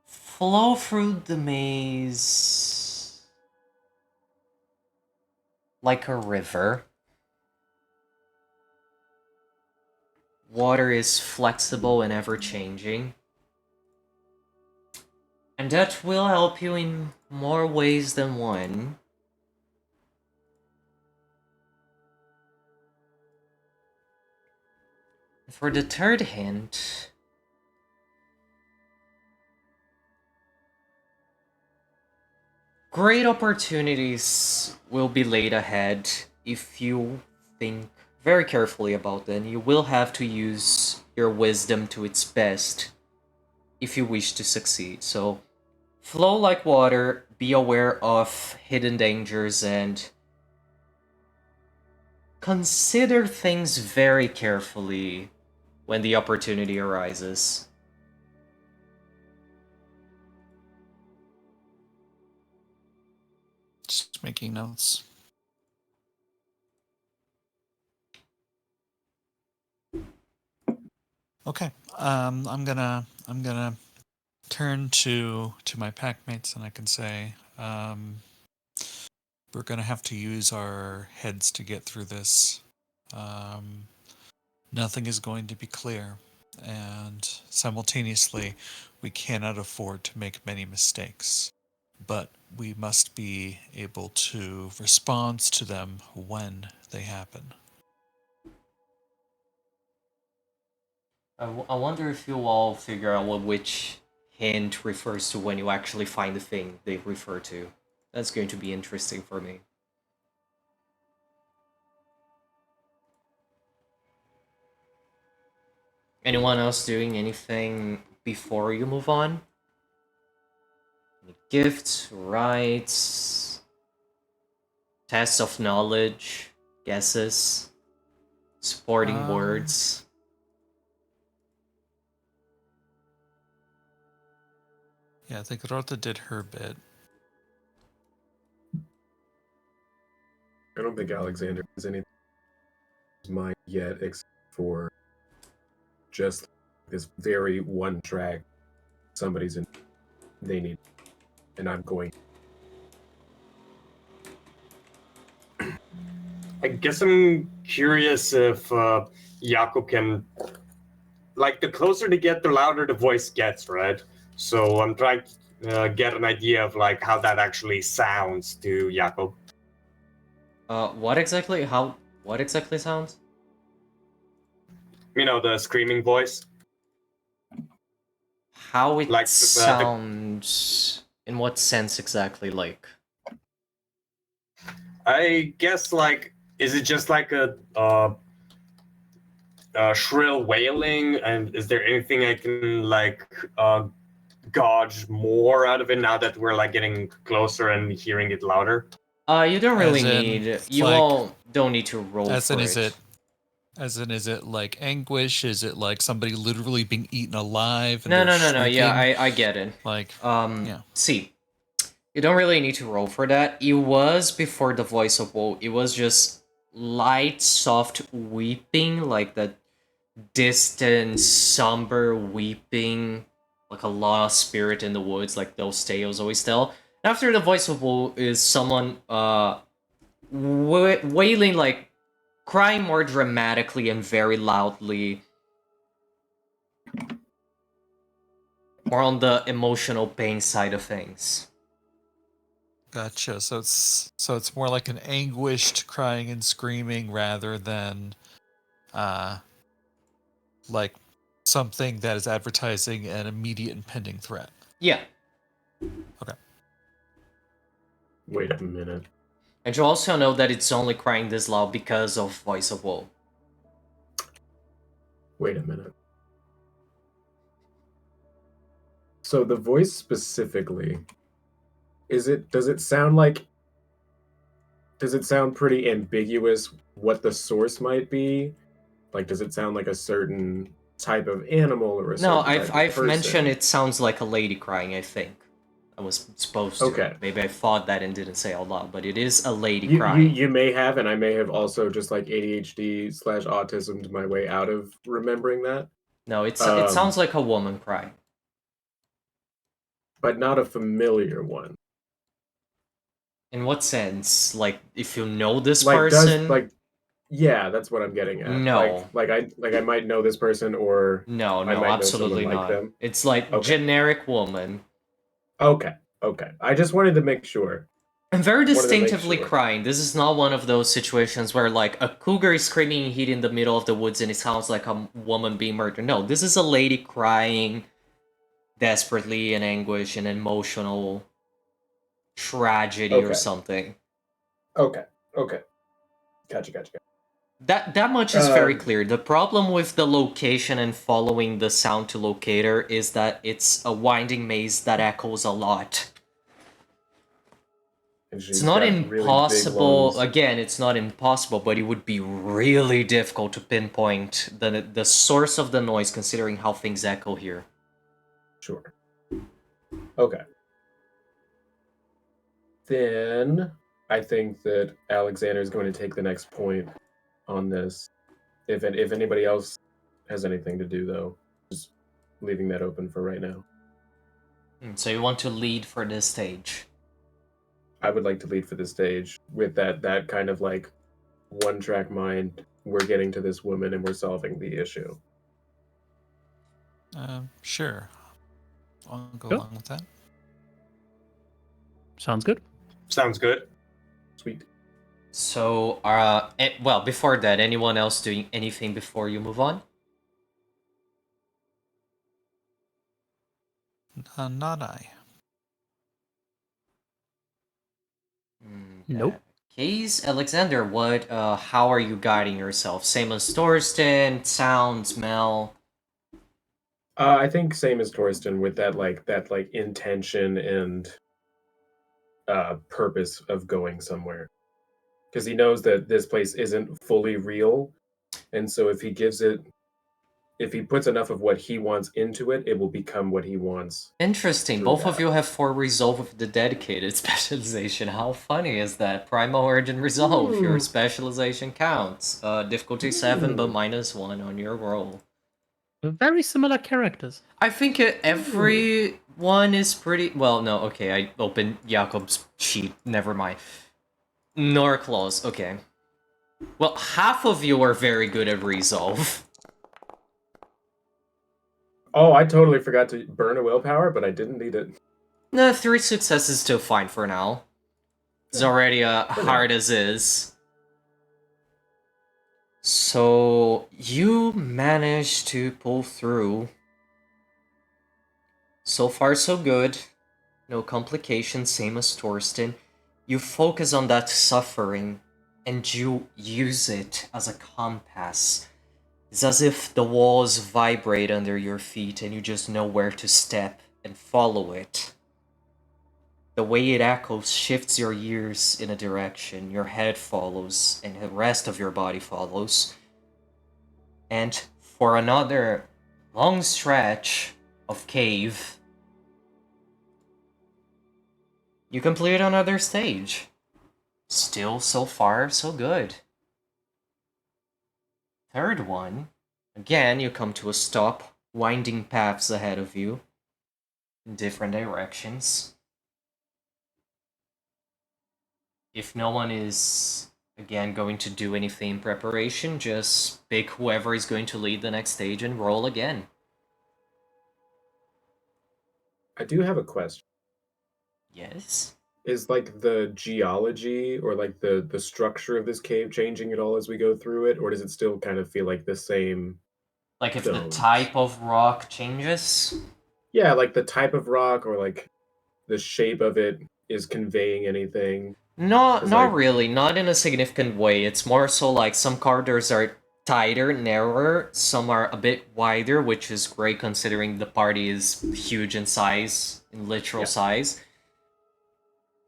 Flow through the maze like a river. Water is flexible and ever-changing. And that will help you in more ways than one. For the third hint... great opportunities will be laid ahead if you think very carefully about them. You will have to use your wisdom to its best if you wish to succeed. So, flow like water, be aware of hidden dangers, and consider things very carefully when the opportunity arises. Just making notes. Okay. I'm gonna turn to my packmates and I can say, we're gonna have to use our heads to get through this. Nothing is going to be clear, and simultaneously, we cannot afford to make many mistakes. But we must be able to respond to them when they happen. I wonder if you all figure out which hint refers to when you actually find the thing they refer to. That's going to be interesting for me. Anyone else doing anything before you move on? Any gifts, rites, tests of knowledge, guesses, supporting words? Yeah, I think Rota did her bit. I don't think Alexander has anything in his mind yet, except for just this very one track. Somebody's in. They need, and I'm going. I guess I'm curious if Jakob can, like, the closer they get, the louder the voice gets, right? So I'm trying to get an idea of like how that actually sounds to Jakob. What exactly? What exactly sounds? You know, the screaming voice. How it Like, sounds? In what sense exactly? Like, I guess, like, is it just like a shrill wailing, and is there anything I can like gauge more out of it now that we're like getting closer and hearing it louder? you don't really As in, need. You like- all don't need to roll As for in, it. is it like anguish? Is it like somebody literally being eaten alive? And No, they're no, no, no. Yeah, shrieking? I get it. Like, yeah. See, you don't really need to roll for that. It was before the voice of woe. It was just light, soft weeping, like that distant, somber weeping, like a lost spirit in the woods, like those tales always tell. After the voice of woe is someone wailing, like crying more dramatically and very loudly, more on the emotional pain side of things. Gotcha. So it's more like an anguished crying and screaming rather than like something that is advertising an immediate impending threat. Yeah. Okay. Wait a minute. And you also know that it's only crying this loud because of voice of woe. Wait a minute. So the voice specifically, does it sound pretty ambiguous what the source might be? Like, does it sound like a certain type of animal or a No, certain type of I've person? mentioned it sounds like a lady crying, I think. I was supposed to. Okay. Maybe I thought that and didn't say out loud, but it is a lady You crying. may have, and I may have also just like ADHD/autismed my way out of remembering that. No, it sounds like a woman crying. But not a familiar one. In what sense? Like, if you know this Like person? yeah, that's what I'm getting at. No. Like I might know this person, or No, I might know someone absolutely like not. them. It's like Okay. generic woman. Okay. I just wanted to make sure. And very Wanted to make distinctively sure. crying. This is not one of those situations where, like, a cougar is screaming heat in the middle of the woods and it sounds like a woman being murdered. No, this is a lady crying desperately in anguish and emotional tragedy or Okay. something. Okay. Gotcha. That much is very Um, clear. The problem with the location and following the sound to locator is that it's a winding maze that echoes a lot. And It's she's not got really big impossible. lungs. Again, it's not impossible, but it would be really difficult to pinpoint the source of the noise, considering how things echo here. Sure. Okay. Then I think that Alexander is going to take the next point on this. If anybody else has anything to do, though, just leaving that open for right now. So you want to lead for this stage? I would like to lead for the stage with that kind of like one-track mind. We're getting to this woman and we're solving the issue. Sure. I'll go Sure. along with that. Sounds good. Sounds good. Sweet. So, well, before that, anyone else doing anything before you move on? Not I. Nope. Case, Alexander, what? How are you guiding yourself? Same as Thorsten, sound, smell. I think same as Torsten with that intention and purpose of going somewhere, because he knows that this place isn't fully real, and so if he puts enough of what he wants into it, it will become what he wants. Interesting. Through Both of that. you have 4 resolve with the dedicated specialization. How funny is that? Primal Origin resolve. Your specialization counts. Difficulty 7, but -1 on your roll. Very similar characters. I think everyone is pretty... Well, no, okay, I opened Jakob's sheet. Never mind. Norclaws, okay. Well, half of you are very good at resolve. Oh, I totally forgot to burn a willpower, but I didn't need it. No, 3 successes is still fine for now. It's already hard as is. So, you managed to pull through. So far, so good. No complications, same as Thorsten. You focus on that suffering, and you use it as a compass. It's as if the walls vibrate under your feet, and you just know where to step and follow it. The way it echoes shifts your ears in a direction, your head follows, and the rest of your body follows. And for another long stretch of cave, you complete another stage. Still, so far, so good. Third one, again, you come to a stop, winding paths ahead of you in different directions. If no one is, again, going to do anything in preparation, just pick whoever is going to lead the next stage and roll again. I do have a question. Yes? Is like the geology or like the structure of this cave changing at all as we go through it, or does it still kind of feel like the same? Like if the Stones. type of rock changes? Yeah, like the type of rock or like the shape of it is conveying anything. No, It's not like- really. Not in a significant way. It's more so like some corridors are tighter, narrower. Some are a bit wider, which is great considering the party is huge in size, in literal Yeah. size.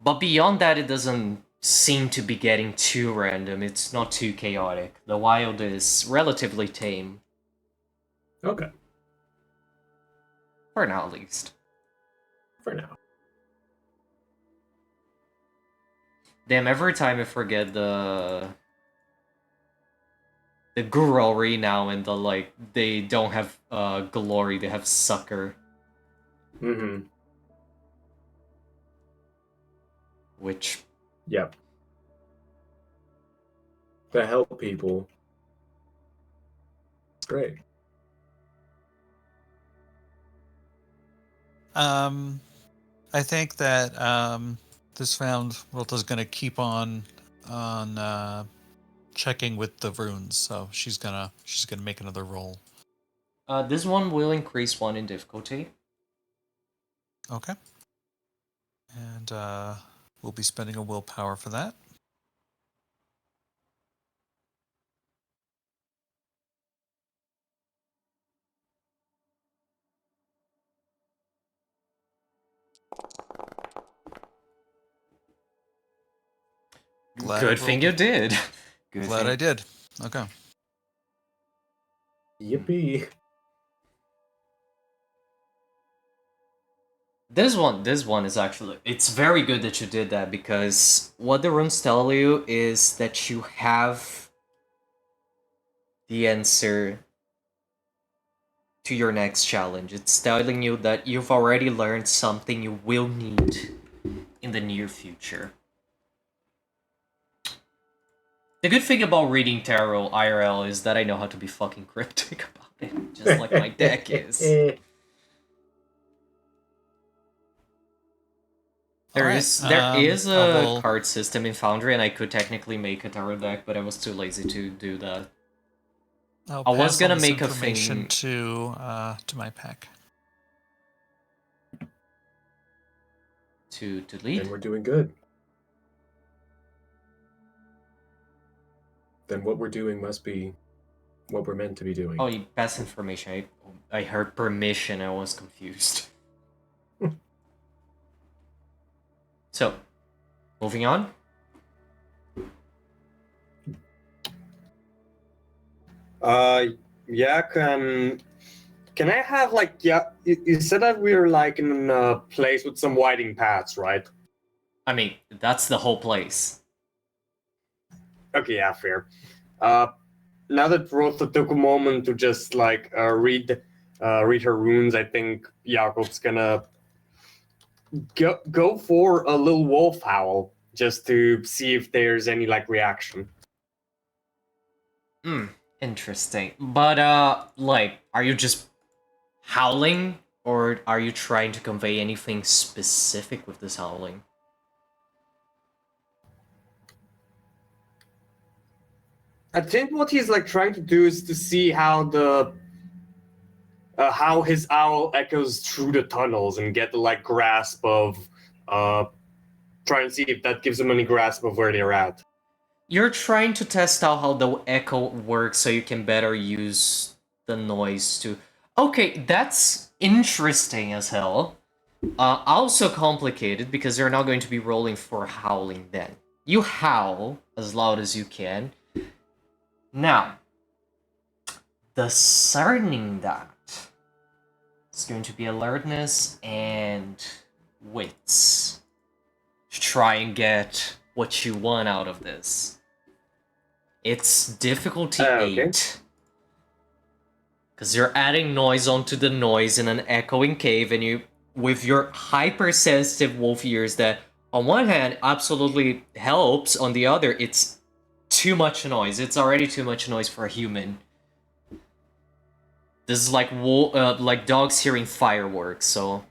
But beyond that, it doesn't seem to be getting too random. It's not too chaotic. The wild is relatively tame. Okay, For now, at least. for now. Damn, every time I forget the glory now and the, like, they don't have glory, they have succor. Mm-hmm. Which, Yep. To help people. Great. I think that this found Rilta's gonna keep on checking with the runes, so she's gonna make another roll. this one will increase 1 in difficulty. Okay. And we'll be spending a willpower for that. Glad Good I thing rolled you it. did. Good Glad thing. I did. Okay. Yippee. This one is actually, it's very good that you did that, because what the runes tell you is that you have the answer to your next challenge. It's telling you that you've already learned something you will need in the near future. The good thing about reading tarot IRL is that I know how to be fucking cryptic about it, just like my deck is. There is a will- card system in Foundry, and I could technically make a tarot deck, but I was too lazy to do that. I'll I was pass gonna on this make a information thing- to my pack. to And lead. we're doing good. Then what we're doing must be what we're meant to be doing. Oh, you pass information. I heard permission. I was confused. So, moving on. Yeah, can I have like, yeah, you said that we were like in a place with some winding paths, right? I mean, that's the whole place. Okay, yeah, fair. Now that Rotha took a moment to just like read her runes, I think Jakob's gonna go for a little wolf howl just to see if there's any like reaction. Interesting. But like, are you just howling, or are you trying to convey anything specific with this howling? I think what he's like trying to do is to see how the how his owl echoes through the tunnels and get the like grasp of trying to see if that gives him any grasp of where they're at. You're trying to test out how the echo works so you can better use the noise to... Okay, that's interesting as hell. Also complicated, because you're not going to be rolling for howling then. You howl as loud as you can. Now, discerning that is going to be alertness and wits. To try and get what you want out of this. It's difficulty Okay. 8. Because you're adding noise onto the noise in an echoing cave, and you, with your hypersensitive wolf ears, that on one hand absolutely helps, on the other it's too much noise. It's already too much noise for a human. This is like dogs hearing fireworks, so...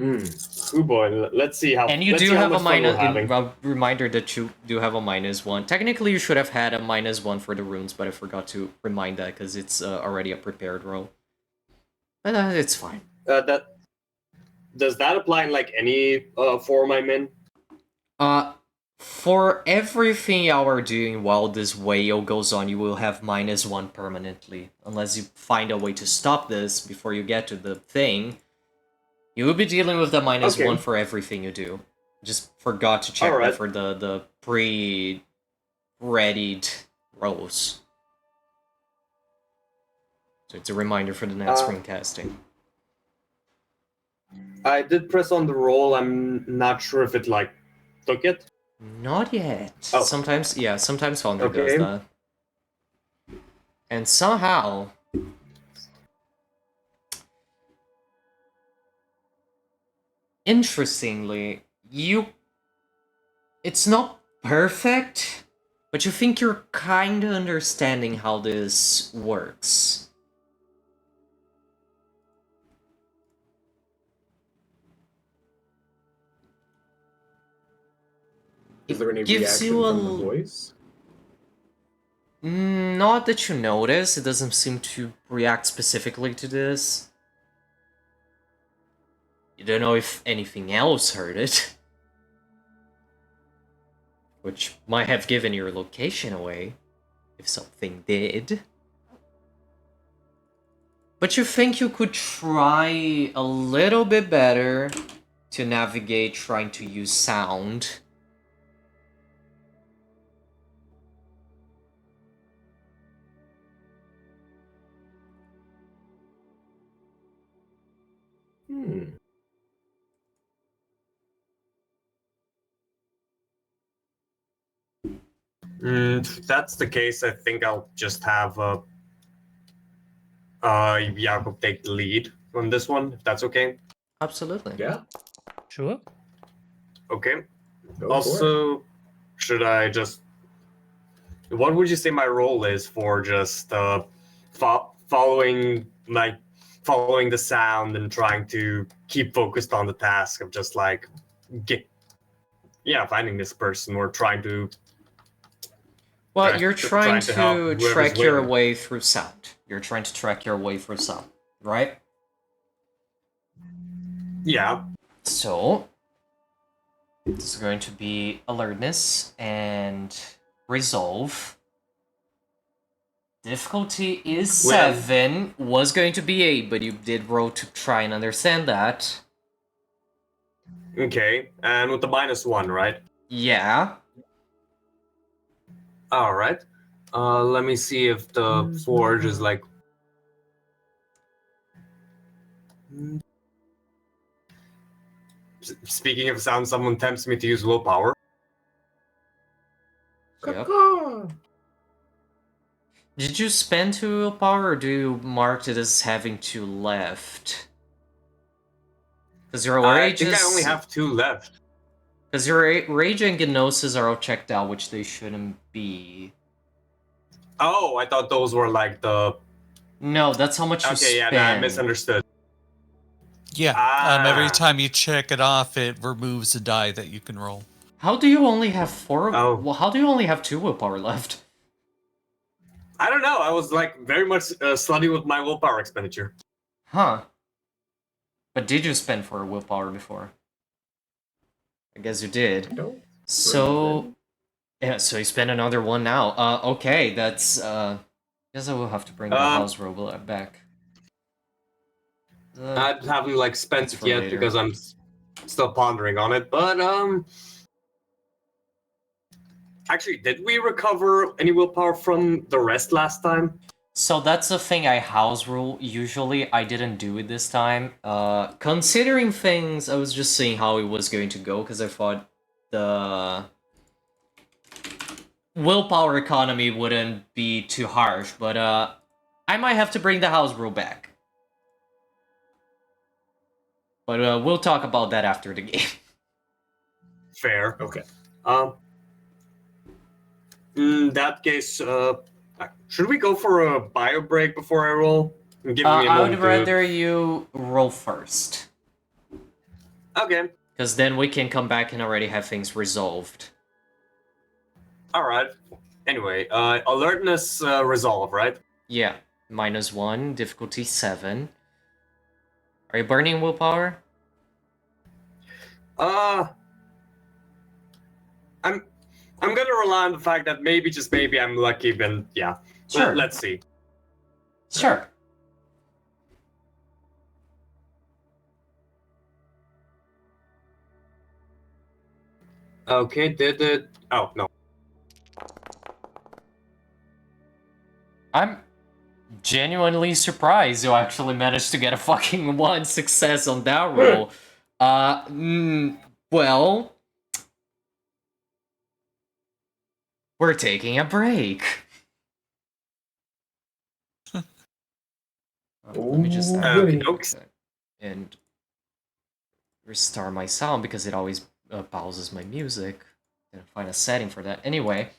Oh boy, let's see how. And you let's do see how have a much fun we're minus... having. A reminder that you do have a -1. Technically, you should have had a -1 for the runes, but I forgot to remind that because it's already a prepared roll. But it's fine. That does that apply in like any form I'm in? For everything y'all are doing while this whale goes on, you will have -1 permanently. Unless you find a way to stop this before you get to the thing. You will be dealing with the -1 Okay. for everything you do. Just forgot to check Alright. that for the pre-readied rolls. So it's a reminder for the next screencasting. I did press on the roll. I'm not sure if it like took it. Not yet. Oh. Sometimes Founder does Okay. that. And somehow... Interestingly, it's not perfect, but you think you're kinda understanding how this works. Is there any gives reaction you a from the l- voice? Not that you notice, it doesn't seem to react specifically to this. You don't know if anything else heard it. Which might have given your location away, if something did. But you think you could try a little bit better to navigate trying to use sound. If that's the case, I think I'll just have Jakob take the lead on this one, if that's okay. Absolutely. Yeah. Sure. Okay. Go for it. Also, should I just? What would you say my role is for just following the sound and trying to keep focused on the task of just like finding this person or trying to. Well, you're trying to help to whoever's track your winning. way through sound. You're trying to track your way through sound, right? Yeah. So, this is going to be alertness and resolve. Difficulty is Well- 7. Was going to be 8, but you did roll to try and understand that. Okay. And with the -1, right? Yeah. All right. Let me see if the forge is like. Speaking of sound, someone tempts me to use willpower. Yep. Did you spend 2 willpower, or do you mark it as having 2 left? Because your I rage think is... I only have 2 left. Because your rage and gnosis are all checked out, which they shouldn't be. Oh, I thought those were like the. No, that's how much you Okay, yeah, spend. nah, I misunderstood. Yeah. Ah. Every time you check it off, it removes a die that you can roll. How do you only have 4? Oh. Well, how do you only have 2 willpower left? I don't know. I was like very much slutty with my willpower expenditure. Huh. But did you spend 4 willpower before? I guess you did. Don't So... Yeah, so you spend another 1 now. Okay, that's... guess I will have to bring the house roll back. I haven't like spent That's it for yet later. because I'm still pondering on it. But actually, did we recover any willpower from the rest last time? So that's the thing I house rule. Usually I didn't do it this time. Considering things, I was just seeing how it was going to go, because I thought the willpower economy wouldn't be too harsh, but I might have to bring the house rule back. But we'll talk about that after the game. Fair. Okay. In that case, should we go for a bio break before I roll? Give me a I would moment to- rather you roll first, Okay. because then we can come back and already have things resolved. All right. Anyway, alertness resolve, right? Yeah, -1, difficulty 7. Are you burning willpower? I'm gonna rely on the fact that maybe, just maybe, I'm lucky. Then yeah. Sure. Let's see. Sure. Okay. Did it? Oh no. I'm genuinely surprised you actually managed to get a fucking 1 success on that roll. Well... We're taking a break. Let me just Okey-dokes. and restart my sound, because it always pauses my music. Gonna find a setting for that. Anyway,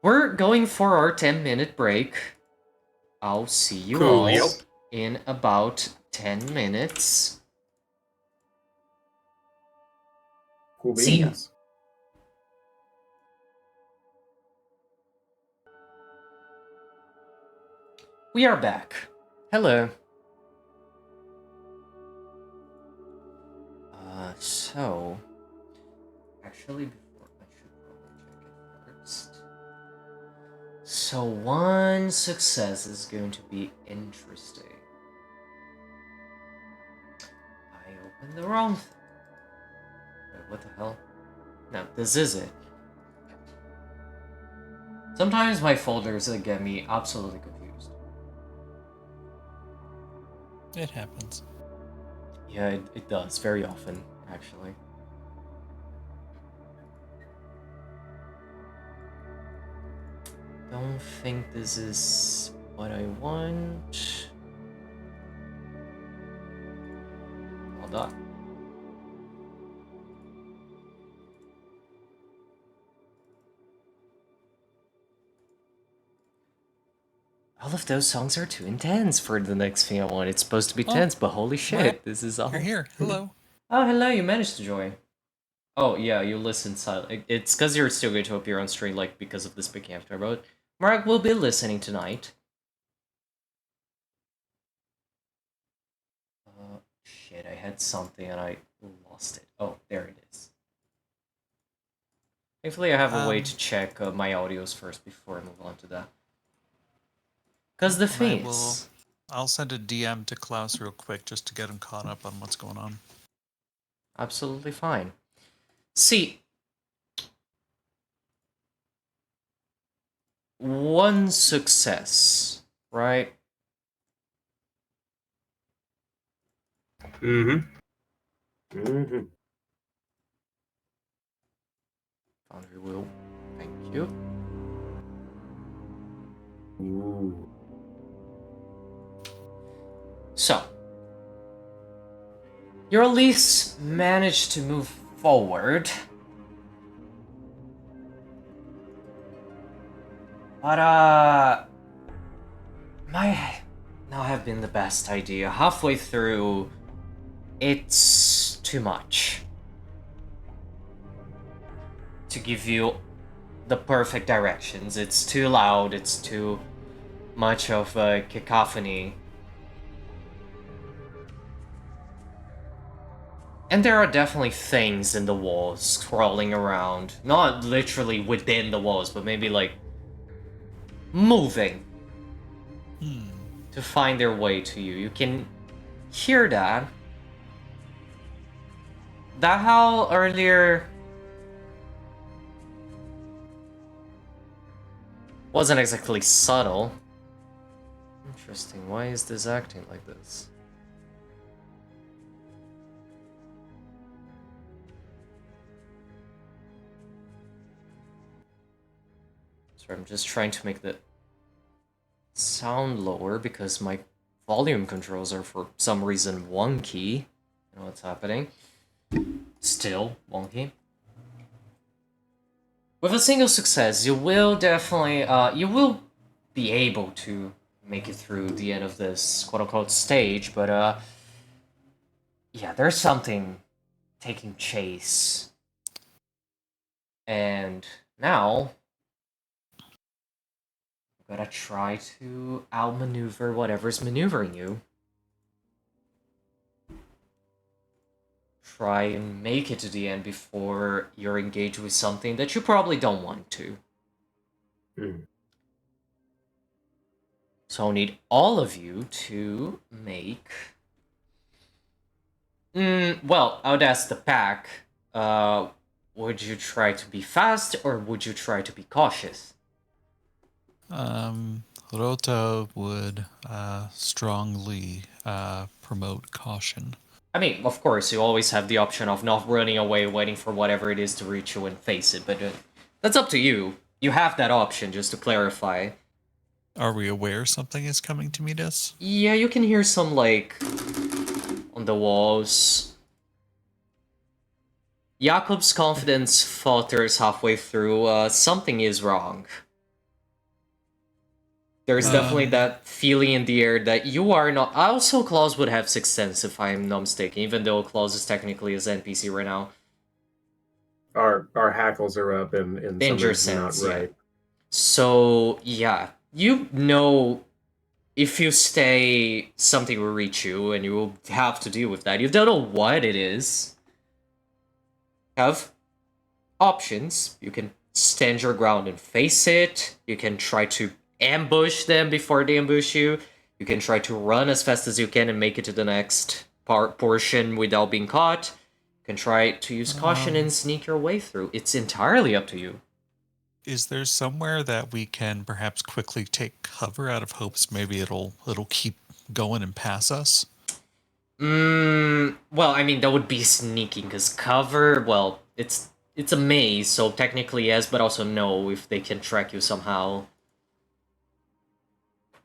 we're going for our 10-minute break. I'll see you all Coolio. in about 10 minutes. Cool See ya. beans. We are back. Hello. So... Actually, before I should probably check it first. So 1 success is going to be interesting. I opened the wrong thing. Wait, what the hell? No, this is it. Sometimes my folders get me absolutely confused. It happens. Yeah, it does, very often, actually. Don't think this is what I want. Hold on. All of those songs are too intense for the next thing I want. It's supposed to be Oh, tense, but holy shit, right. this is all. You're here. Hello. Oh, hello, you managed to join. Oh, yeah, you listened silent. It's because you're still going to appear on stream, like, because of this speaking after, but Mark will be listening tonight. Shit. shit, I had something and I lost it. Oh, there it is. Thankfully, I have a way to check my audios first before I move on to that. Because the thing is... I'll send a DM to Klaus real quick just to get him caught up on what's going on. Absolutely fine. See, one success, right? Mm-hmm. Foundry will. Thank you. Ooh. So, you at least managed to move forward. But, might not have been the best idea. Halfway through, it's too much to give you the perfect directions. It's too loud, it's too much of a cacophony. And there are definitely things in the walls crawling around. Not literally within the walls, but maybe like moving to find their way to you. You can hear that. That howl earlier wasn't exactly subtle. Interesting, why is this acting like this? Sorry, I'm just trying to make the sound lower because my volume controls are for some reason wonky. I know what's happening. Still wonky. With a single success, you will definitely, you will be able to make it through the end of this quote-unquote stage, but, yeah, there's something taking chase. And now, I'm gonna try to outmaneuver whatever's maneuvering you. Try and make it to the end before you're engaged with something that you probably don't want to. So I'll need all of you to make... well, I would ask the pack, would you try to be fast or would you try to be cautious? Rota would strongly promote caution. I mean, of course, you always have the option of not running away, waiting for whatever it is to reach you and face it, but that's up to you. You have that option, just to clarify. Are we aware something is coming to meet us? Yeah, you can hear some, like, on the walls. Jakob's confidence falters halfway through. Something is wrong. There's definitely that feeling in the air that you are not... Also, Claus would have Sixth Sense, if I'm not mistaken, even though Claus is technically his NPC right now. Our hackles are up in Danger some reason sense, not right. yeah. So, yeah. You know if you stay, something will reach you, and you will have to deal with that. You don't know what it is. Have options. You can stand your ground and face it. You can try to ambush them before they ambush you. You can try to run as fast as you can and make it to the next portion without being caught. You can try to use caution and sneak your way through. It's entirely up to you. Is there somewhere that we can perhaps quickly take cover out of hopes maybe it'll keep going and pass us? Well, I mean, that would be sneaking, because cover, well, it's a maze, so technically yes, but also no, if they can track you somehow.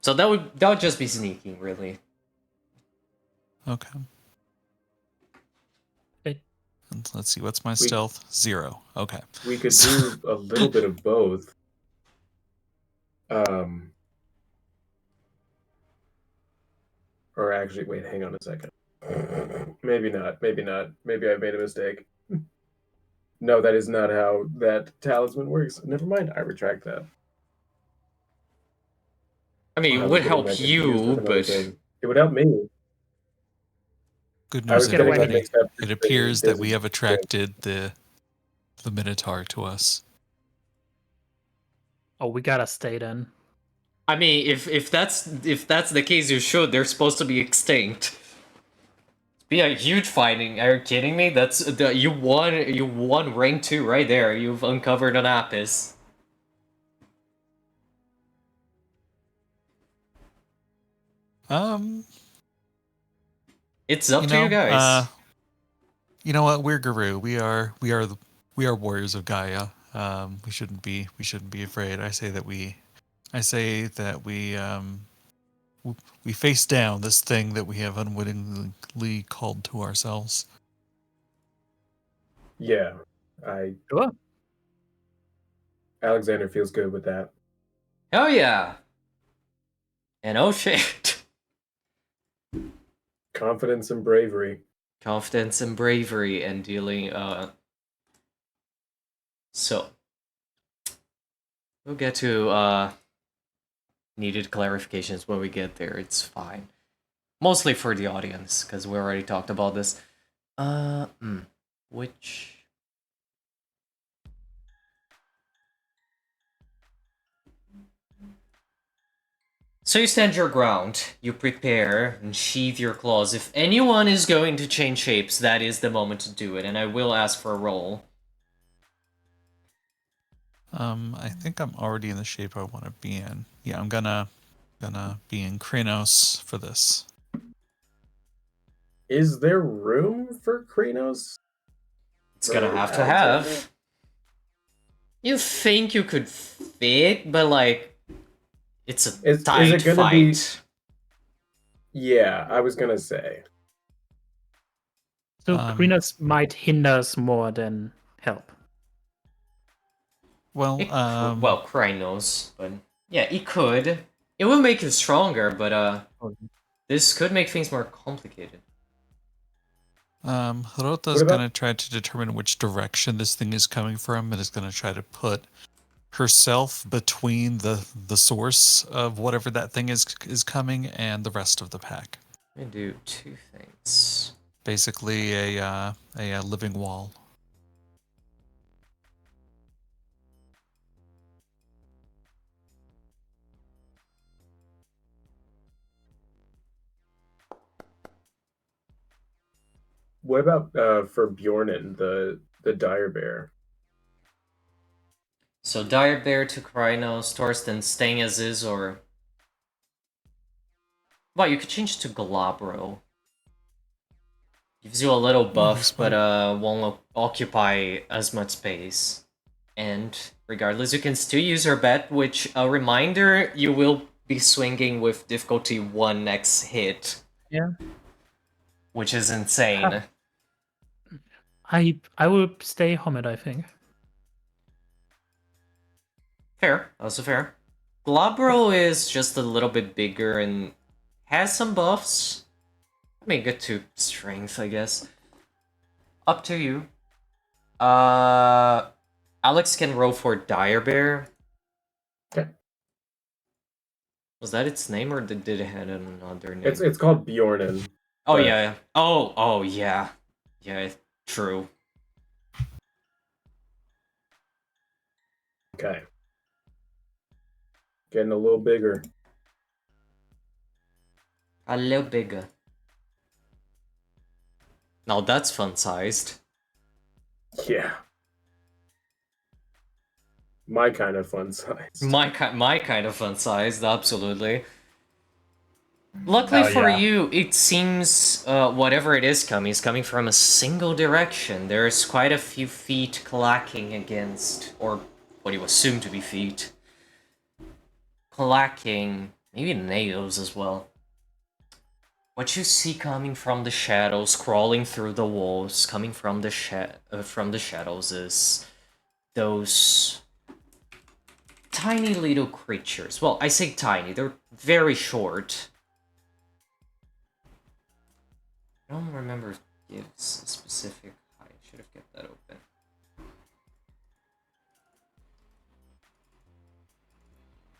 So that would just be sneaking, really. Okay. Okay. And let's see, what's my stealth? 0. Okay. We could do a little bit of both. Or actually, wait, hang on a second. Maybe not. Maybe not. Maybe I made a mistake. No, that is not how that talisman works. Never mind. I retract that. I mean, I it was would getting help that confused you, with another but... thing. It would help me. Good I was news, Get away. getting them everybody. mixed up. It appears that we have Business- attracted the Minotaur to us. Oh, we gotta stay then. I mean, if that's the case, you should. They're supposed to be extinct. Be a huge finding. Are you kidding me? That's you won rank 2 right there. You've uncovered an Apis. It's up to you guys. You know what? We're Guru. We are warriors of Gaia. We shouldn't be afraid. I say that we face down this thing that we have unwittingly called to ourselves. Yeah, Sure. Alexander feels good with that. Hell yeah. And oh shit. Confidence and bravery. Confidence and bravery and dealing so we'll get to needed clarifications when we get there. It's fine. Mostly for the audience, because we already talked about this. Which so you stand your ground, you prepare and sheathe your claws. If anyone is going to change shapes, that is the moment to do it, and I will ask for a roll. I think I'm already in the shape I want to be in. Yeah, I'm gonna be in Kranos for this. Is there room for Kranos? It's gonna For have to Alexander? have. You think you could fit, but like, it's a Is tight it gonna fight. be? Yeah, I was gonna say. So Um, might hinder us more than help. Well, Well, Krynos, but yeah, it could. It will make you stronger, but this could make things more complicated. Rota's What about- gonna try to determine which direction this thing is coming from, and is gonna try to put herself between the source of whatever that thing is coming and the rest of the pack. Let me do two things. Basically, a living wall. What about for Bjornen, the dire bear? So Dire Bear to Krynos, Torsten staying as is, or well, you could change to Glabro. Gives you a little buff, he's but fine. won't occupy as much space. And regardless, you can still use your bet, which, a reminder, you will be swinging with difficulty 1 next hit. Yeah. Which is insane. I will stay Homid, I think. Fair, also fair. Glabro is just a little bit bigger and has some buffs. I mean, good to strength, I guess. Up to you. Alex can roll for Dire Bear. Okay. Was that its name, or did it have another name? It's called Bjornen. Oh but- yeah. Oh yeah. Yeah, true. Okay. Getting a little bigger. A little bigger. Now that's fun-sized. Yeah. My kind of fun size. My kind of fun-sized, absolutely. Luckily Hell for yeah. you, it seems whatever it is coming from a single direction. There's quite a few feet clacking against, or what you assume to be feet. Clacking, maybe nails as well. What you see coming from the shadows, crawling through the walls, coming from the shadows is those tiny little creatures. Well, I say tiny, they're very short. I don't remember if it gives a specific height. Should have kept that open.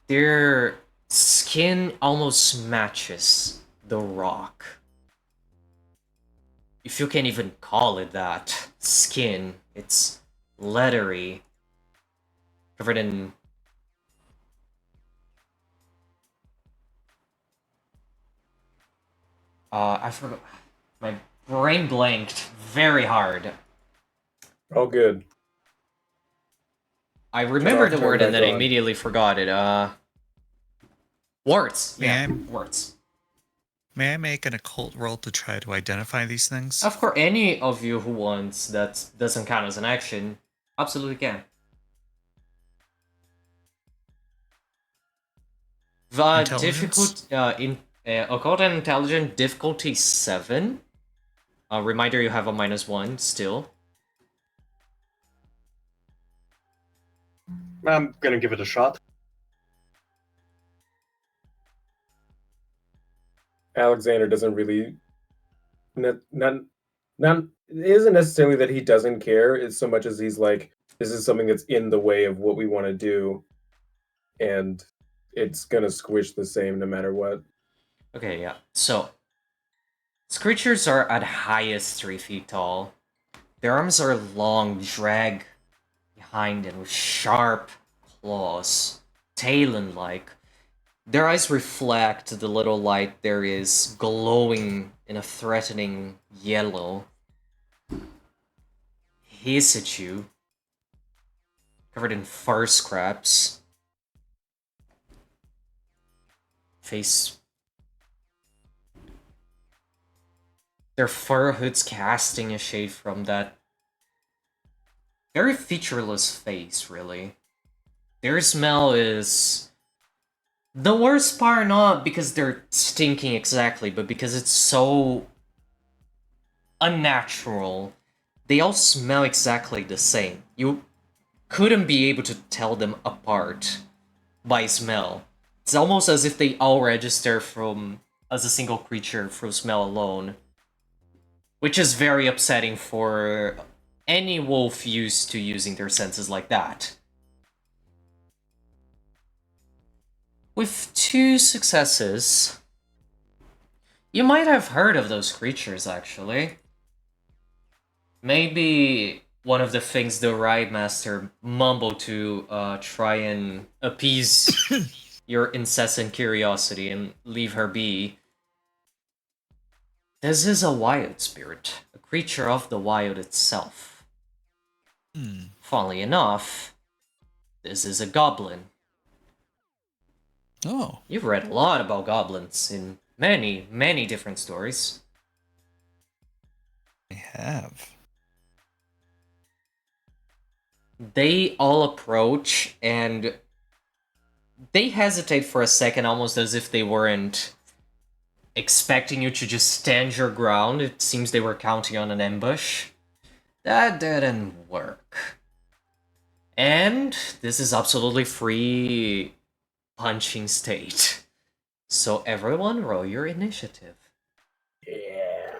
Their skin almost matches the rock. if you can even call it that, skin. It's leathery, covered in I forgot. My brain blanked very hard. All good. I remembered the turn word and back then I on. immediately forgot it. Warts. Yeah, Man. warts. May I make an occult roll to try to identify these things? Of course, any of you who wants that doesn't count as an action, absolutely can. The Intelligence? occult and intelligent difficulty 7. Reminder, you have a -1 still. I'm gonna give it a shot. Alexander doesn't really. Not. It isn't necessarily that he doesn't care. It's so much as he's like, this is something that's in the way of what we want to do, and it's gonna squish the same no matter what. Okay, yeah. So, these creatures are at highest 3 feet tall. Their arms are long, drag behind and with sharp claws, talon-like. Their eyes reflect the little light there is, glowing in a threatening yellow. Hiss at you, covered in fur scraps. Face. Their fur hoods casting a shade from that very featureless face, really. Their smell is the worst part, not because they're stinking exactly, but because it's so unnatural. They all smell exactly the same. You couldn't be able to tell them apart by smell. It's almost as if they all register from as a single creature from smell alone. Which is very upsetting for any wolf used to using their senses like that. With 2 successes, you might have heard of those creatures, actually. Maybe one of the things the Ride Master mumbled to try and appease your incessant curiosity and leave her be. This is a wild spirit, a creature of the wild itself. Funnily enough, this is a goblin. Oh. You've read a lot about goblins in many, many different stories. I have. They all approach and they hesitate for a second, almost as if they weren't expecting you to just stand your ground. It seems they were counting on an ambush. That didn't work. And this is absolutely free punching state. So everyone roll your initiative. Yeah.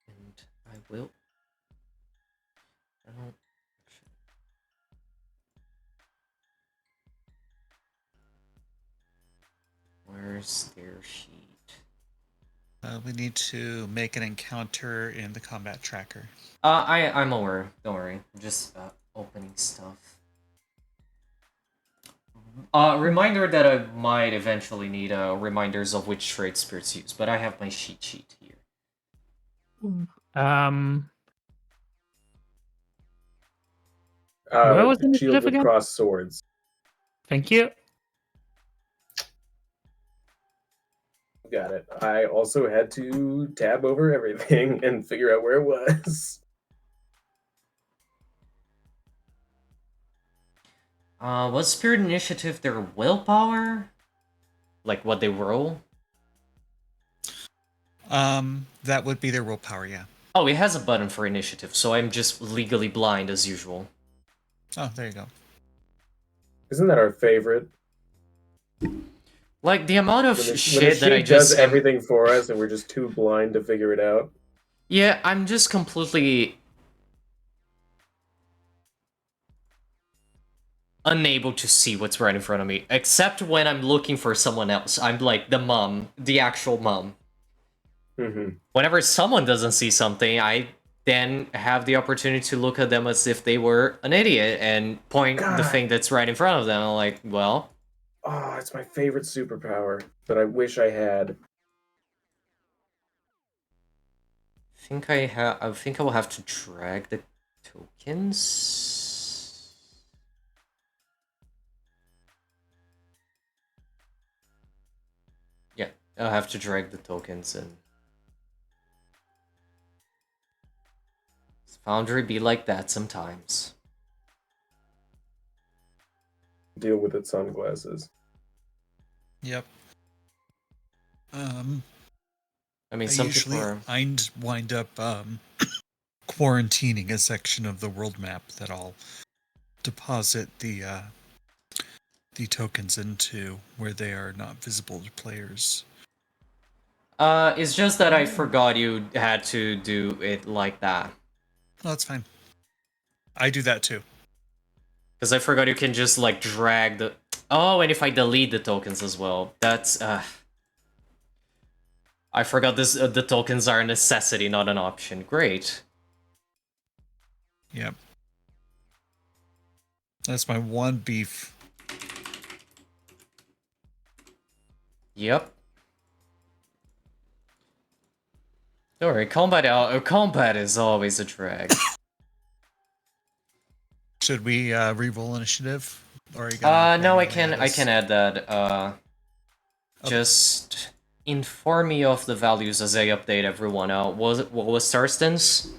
And I will... I don't... Where's their sheet? We need to make an encounter in the combat tracker. I'm aware. Don't worry. I'm just opening stuff. Reminder that I might eventually need reminders of which trade spirits use, but I have my sheet here. Where was the Shield initiative with again? crossed swords. Thank you. Got it. I also had to tab over everything and figure out where it was. Was spirit initiative their willpower? Like what they roll? That would be their willpower, yeah. Oh, it has a button for initiative, so I'm just legally blind as usual. Oh, there you go. Isn't that our favorite? Like, the amount of When the shit that I sheet just... does everything for us and we're just too blind to figure it out. Yeah, I'm just completely... unable to see what's right in front of me, except when I'm looking for someone else. I'm like the mum, the actual mum. Whenever someone doesn't see something, I then have the opportunity to look at them as if they were an idiot and point the God. thing that's right in front of them. I'm like, well, Oh, it's my favorite superpower that I wish I had. I think I will have to drag the tokens. Yeah, I'll have to drag the tokens and Foundry be like that sometimes. Deal with its sunglasses. Yep. I mean, I some usually people are... wind up quarantining a section of the world map that I'll deposit the tokens into, where they are not visible to players. It's just that I forgot you had to do it like that. Oh, that's fine. I do that too. Because I forgot you can just, like, drag the... Oh, and if I delete the tokens as well. That's, I forgot this. The tokens are a necessity, not an option. Great. Yep. That's my one beef. Yep. Don't worry, combat is always a drag. Should we re-roll initiative? Or are you gonna no, I manually can add add that. Okay. Just inform me of the values as I update everyone. What was Thurston's?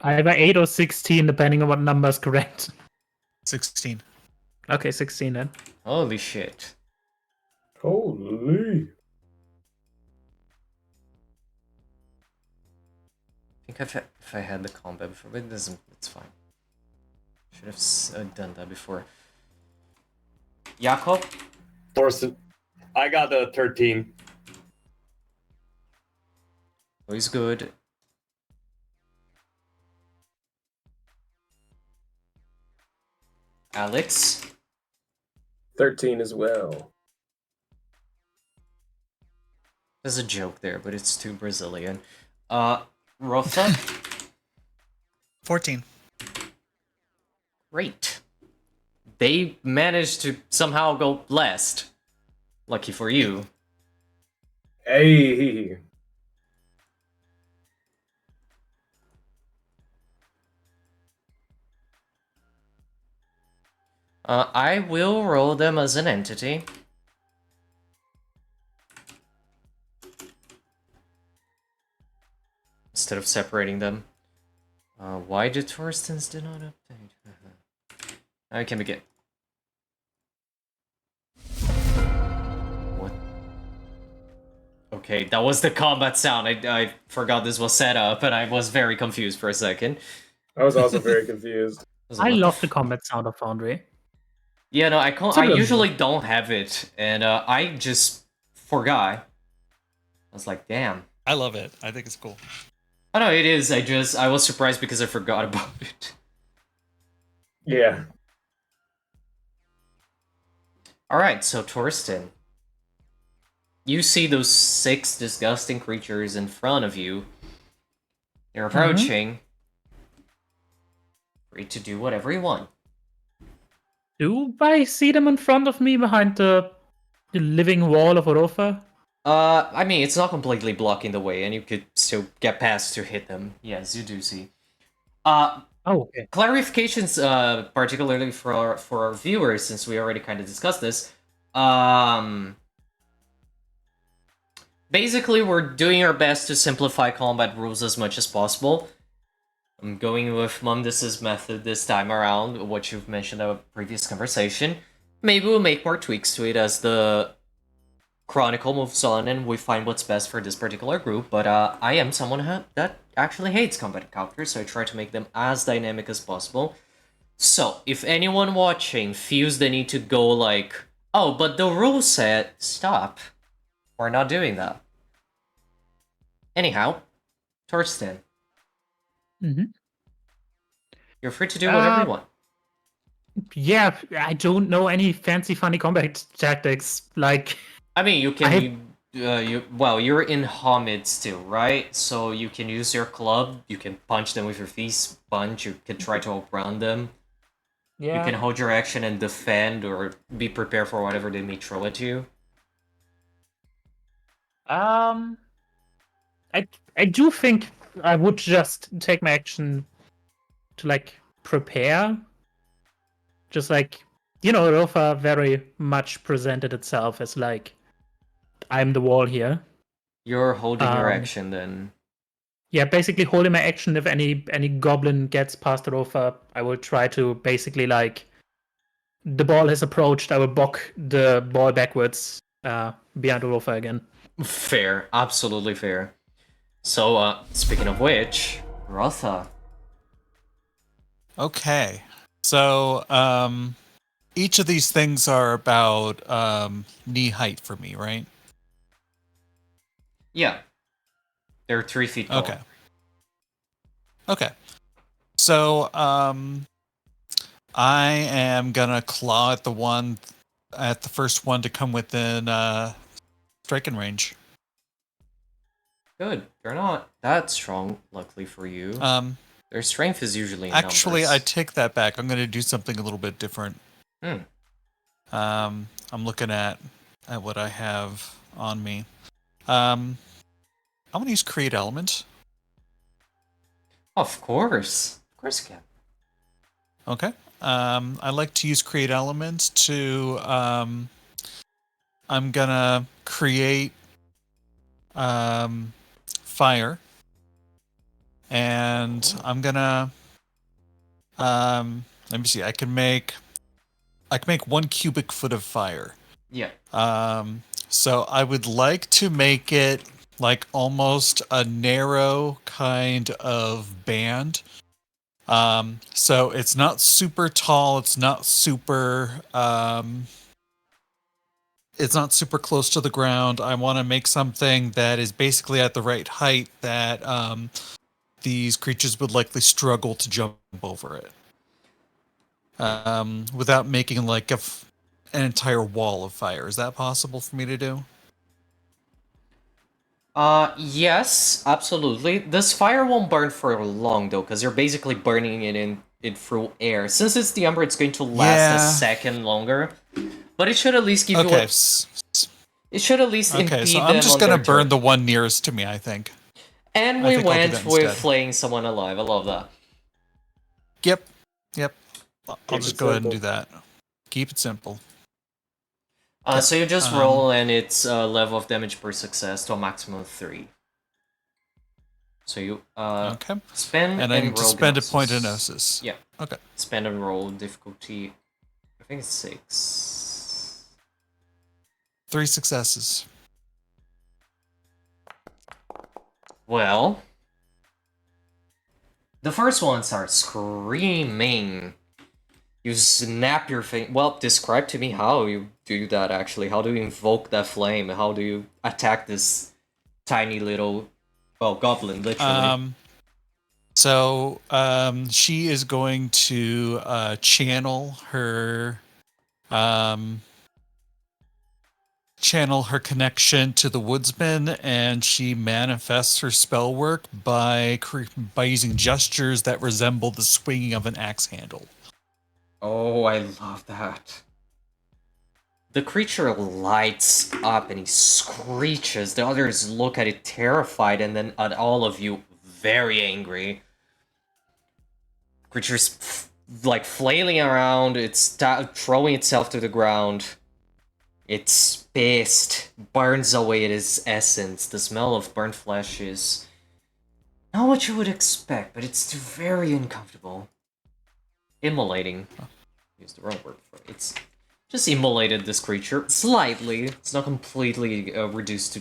Either 8 or 16, depending on what number is correct. 16. Okay, 16 then. Holy shit. Holy. I think if I had the combat before, but it doesn't. It's fine. Should have done that before. Jakob? Thorsten, I got a 13. Oh, he's good. Alex? 13 as well. There's a joke there, but it's too Brazilian. Rotha? 14. Great. They managed to somehow go last. Lucky for you. Hey. I will roll them as an entity. Instead of separating them. Why do Torstens do not update? I can begin. What? Okay, that was the combat sound. I forgot this was set up, and I was very confused for a second. I was also very confused. I love the combat sound of Foundry. Yeah, no, I usually don't have it, and I just forgot. I was like, damn. I love it. I think it's cool. I know it is. I was surprised because I forgot about it. Yeah. All right, so Torsten, you see those 6 disgusting creatures in front of you. They're approaching. Free to do whatever you want. Do I see them in front of me behind the living wall of Orofa? I mean, it's not completely blocking the way, and you could still get past to hit them. Yes, you do see. Oh, okay. Clarifications, particularly for our viewers, since we already kind of discussed this. Basically, we're doing our best to simplify combat rules as much as possible. I'm going with Mundus's method this time around, what you've mentioned in a previous conversation. Maybe we'll make more tweaks to it as the Chronicle moves on and we find what's best for this particular group, but I am someone that actually hates combat encounters, so I try to make them as dynamic as possible. So, if anyone watching feels the need to go like, oh, but the rule said, stop. We're not doing that. Anyhow, Torsten. You're free to do whatever you want. Yeah, I don't know any fancy funny combat tactics. Like, I mean, you can you're in Hamid still, right? So you can use your club. You can punch them with your fist punch. You can try to outrun them. You Yeah. can hold your action and defend, or be prepared for whatever they may throw at you. I do think I would just take my action to like prepare. Just like, Rofa very much presented itself as like, I'm the wall here. You're holding your Um, action then. Yeah, basically holding my action. If any goblin gets past the Rofa, I will try to basically like, the ball has approached, I will block the ball backwards behind the Rofa again. Fair, absolutely fair. So, speaking of which, Rotha. Okay. So, each of these things are about knee height for me, right? Yeah. They're 3 feet tall. Okay. Okay. So, I am gonna claw at the first one to come within striking range. Good. They're not that strong, luckily for you. Their strength is usually in Actually, I numbers. take that back. I'm gonna do something a little bit different. I'm looking at what I have on me. I'm gonna use create element. Of course. Of course you can. Okay. I like to use create elements to I'm gonna create fire, and I'm gonna let me see. I can make 1 cubic foot of fire. Yeah. So I would like to make it like almost a narrow kind of band. So it's not super tall. It's not super close to the ground. I want to make something that is basically at the right height that these creatures would likely struggle to jump over it. Without making like an entire wall of fire. Is that possible for me to do? Yes, absolutely. This fire won't burn for long though, because you're basically burning it in through air. Since it's the Ember, it's going to last a second longer. But it should at least give you Okay. it should at least Okay, impede so I'm them just on gonna their burn turn. the one nearest to me, I think. And I we think I'll do went that with instead. flaying someone alive. I love that. Yep. I'll Keep just it go ahead and simple. do that. Keep it simple. So you just roll, and it's level of damage per success to a maximum of 3. So you Okay. spend And I need to roll spend a Gnosis. point of Gnosis. Yeah. Okay. Spend and roll difficulty. I think it's 6. 3 successes. Well, the first one starts screaming. You snap your thing. Well, describe to me how you do that actually. How do you invoke that flame? How do you attack this tiny little, goblin, literally? So she is going to channel her connection to the woodsman, and she manifests her spell work by using gestures that resemble the swinging of an axe handle. Oh, I love that. The creature lights up and he screeches. The others look at it terrified, and then at all of you very angry. Creature's like flailing around, it's throwing itself to the ground. Its paste burns away its essence. The smell of burnt flesh is not what you would expect, but it's very uncomfortable. Immolating. Use the wrong word for it. It's just immolated this creature slightly. It's not completely reduced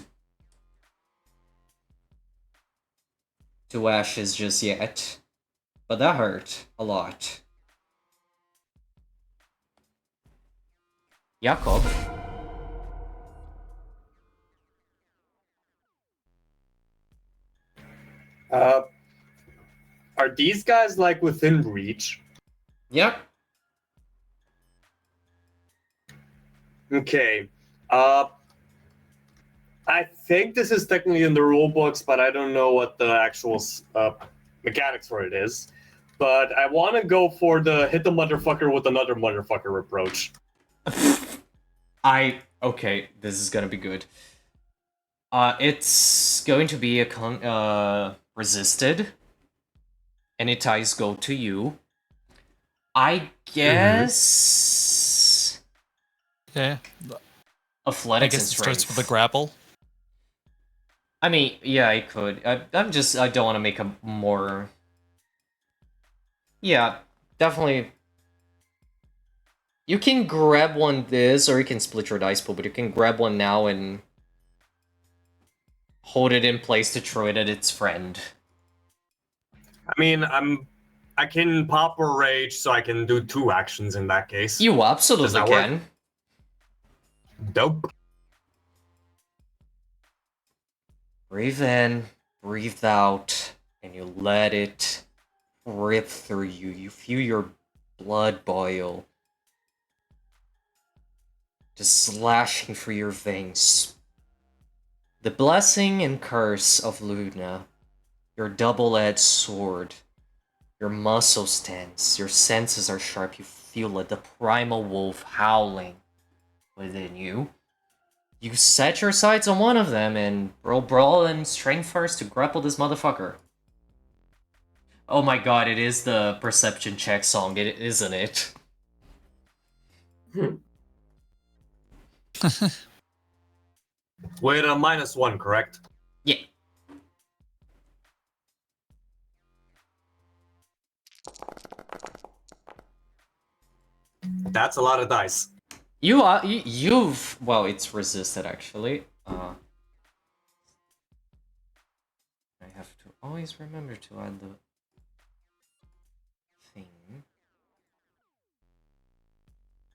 to ashes just yet, but that hurt a lot. Jakob. Are these guys like within reach? Yep. Okay. I think this is technically in the rule books, but I don't know what the actual mechanics for it is. But I want to go for the hit the motherfucker with another motherfucker approach. Okay, this is gonna be good. It's going to be a resisted. Any ties go to you. I guess Okay. I athletics guess and it starts strength. with a grapple. I mean, yeah, I could. I don't want to make a more. Yeah, definitely. You can grab one this, or you can split your dice pool, but you can grab one now and hold it in place to throw it at its friend. I mean, I can pop or rage, so I can do 2 actions in that case. You absolutely that work? can. Dope. Breathe in, breathe out, and you let it rip through you. You feel your blood boil. Just slashing through your veins. The blessing and curse of Luna. Your double-edged sword. Your muscles tense. Your senses are sharp. You feel like the primal wolf howling within you. You set your sights on one of them and roll brawl and strength first to grapple this motherfucker. Oh my god, it is the perception check song, isn't it? With a -1, correct? Yeah. That's a lot of dice. You've well, it's resisted actually. I have to always remember to add the thing.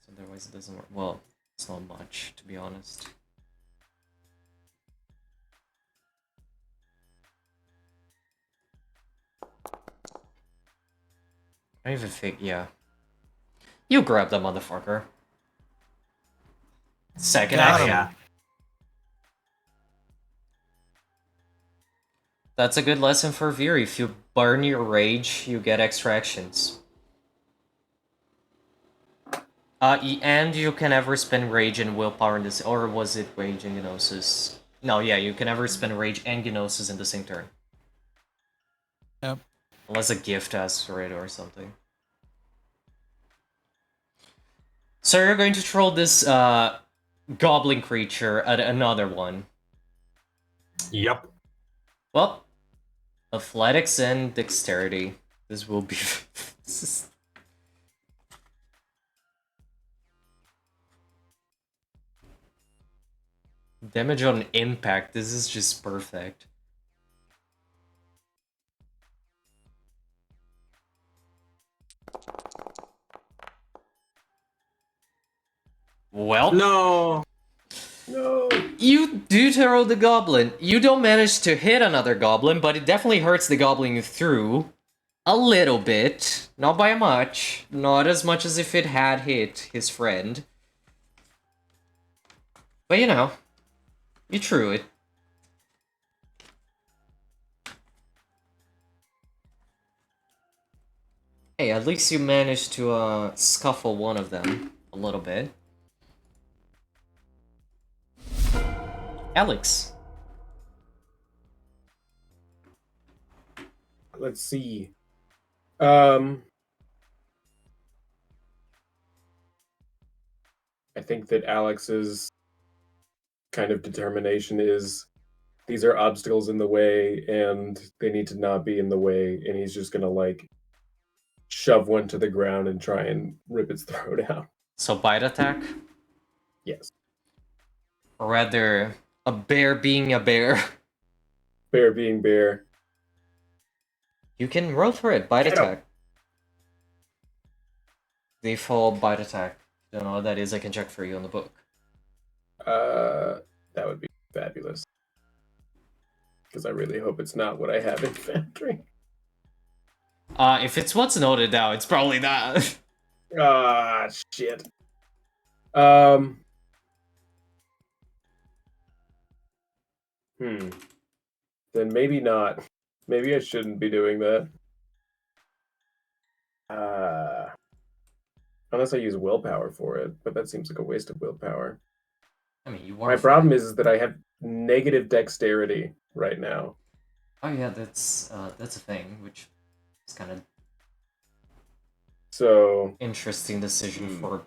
So otherwise it doesn't work. Well, it's not much, to be honest. I don't even think, yeah. You grab that motherfucker. Second Got action. him. Yeah. That's a good lesson for Veer. If you burn your rage, you get extra actions. And you can ever spend rage and willpower in this, or was it rage and gnosis? No, yeah, you can ever spend rage and gnosis in the same turn. Yep. Unless a gift asks for it or something. So you're going to troll this goblin creature at another one. Yep. Well, athletics and dexterity. This will be. This is... Damage on impact. This is just perfect. Well, No. No. you do tarot the goblin. You don't manage to hit another goblin, but it definitely hurts the goblin you threw. A little bit. Not by much. Not as much as if it had hit his friend. But you know, you threw it. Hey, at least you managed to scuffle one of them a little bit. Alex. Let's see. I think that Alex's kind of determination is these are obstacles in the way and they need to not be in the way, and he's just gonna like shove one to the ground and try and rip its throat out. So bite attack? Yes. Or rather, a bear being a bear. Bear being bear. You can roll for it. Bite Get 'em. attack. Default bite attack. Don't know what that is. I can check for you on the book. That would be fabulous. Because I really hope it's not what I have in Factory. If it's what's noted down, it's probably that. Ah, shit. Then maybe not. Maybe I shouldn't be doing that. Unless I use willpower for it, but that seems like a waste of willpower. I mean, you My are problem is that I have negative dexterity right now. Oh yeah, that's a thing, which is kind of So interesting decision for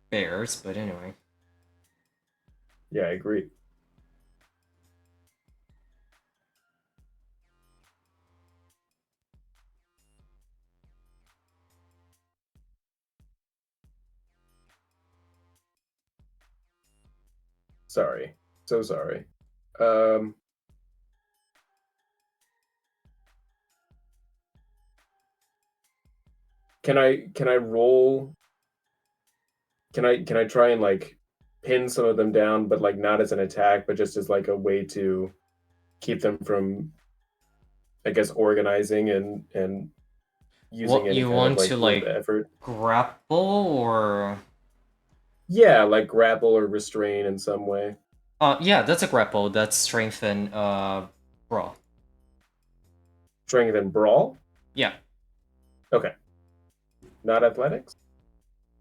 bears, but anyway. yeah, I agree. Sorry. So sorry. Can I roll? Can I try and like pin some of them down, but like not as an attack, but just as like a way to keep them from, I guess, organizing and using What any you kind of want like to group like effort. grapple or? Yeah, like grapple or restrain in some way. Yeah, that's a grapple. That's strength and brawl. Strength and brawl. Yeah. Okay. Not athletics.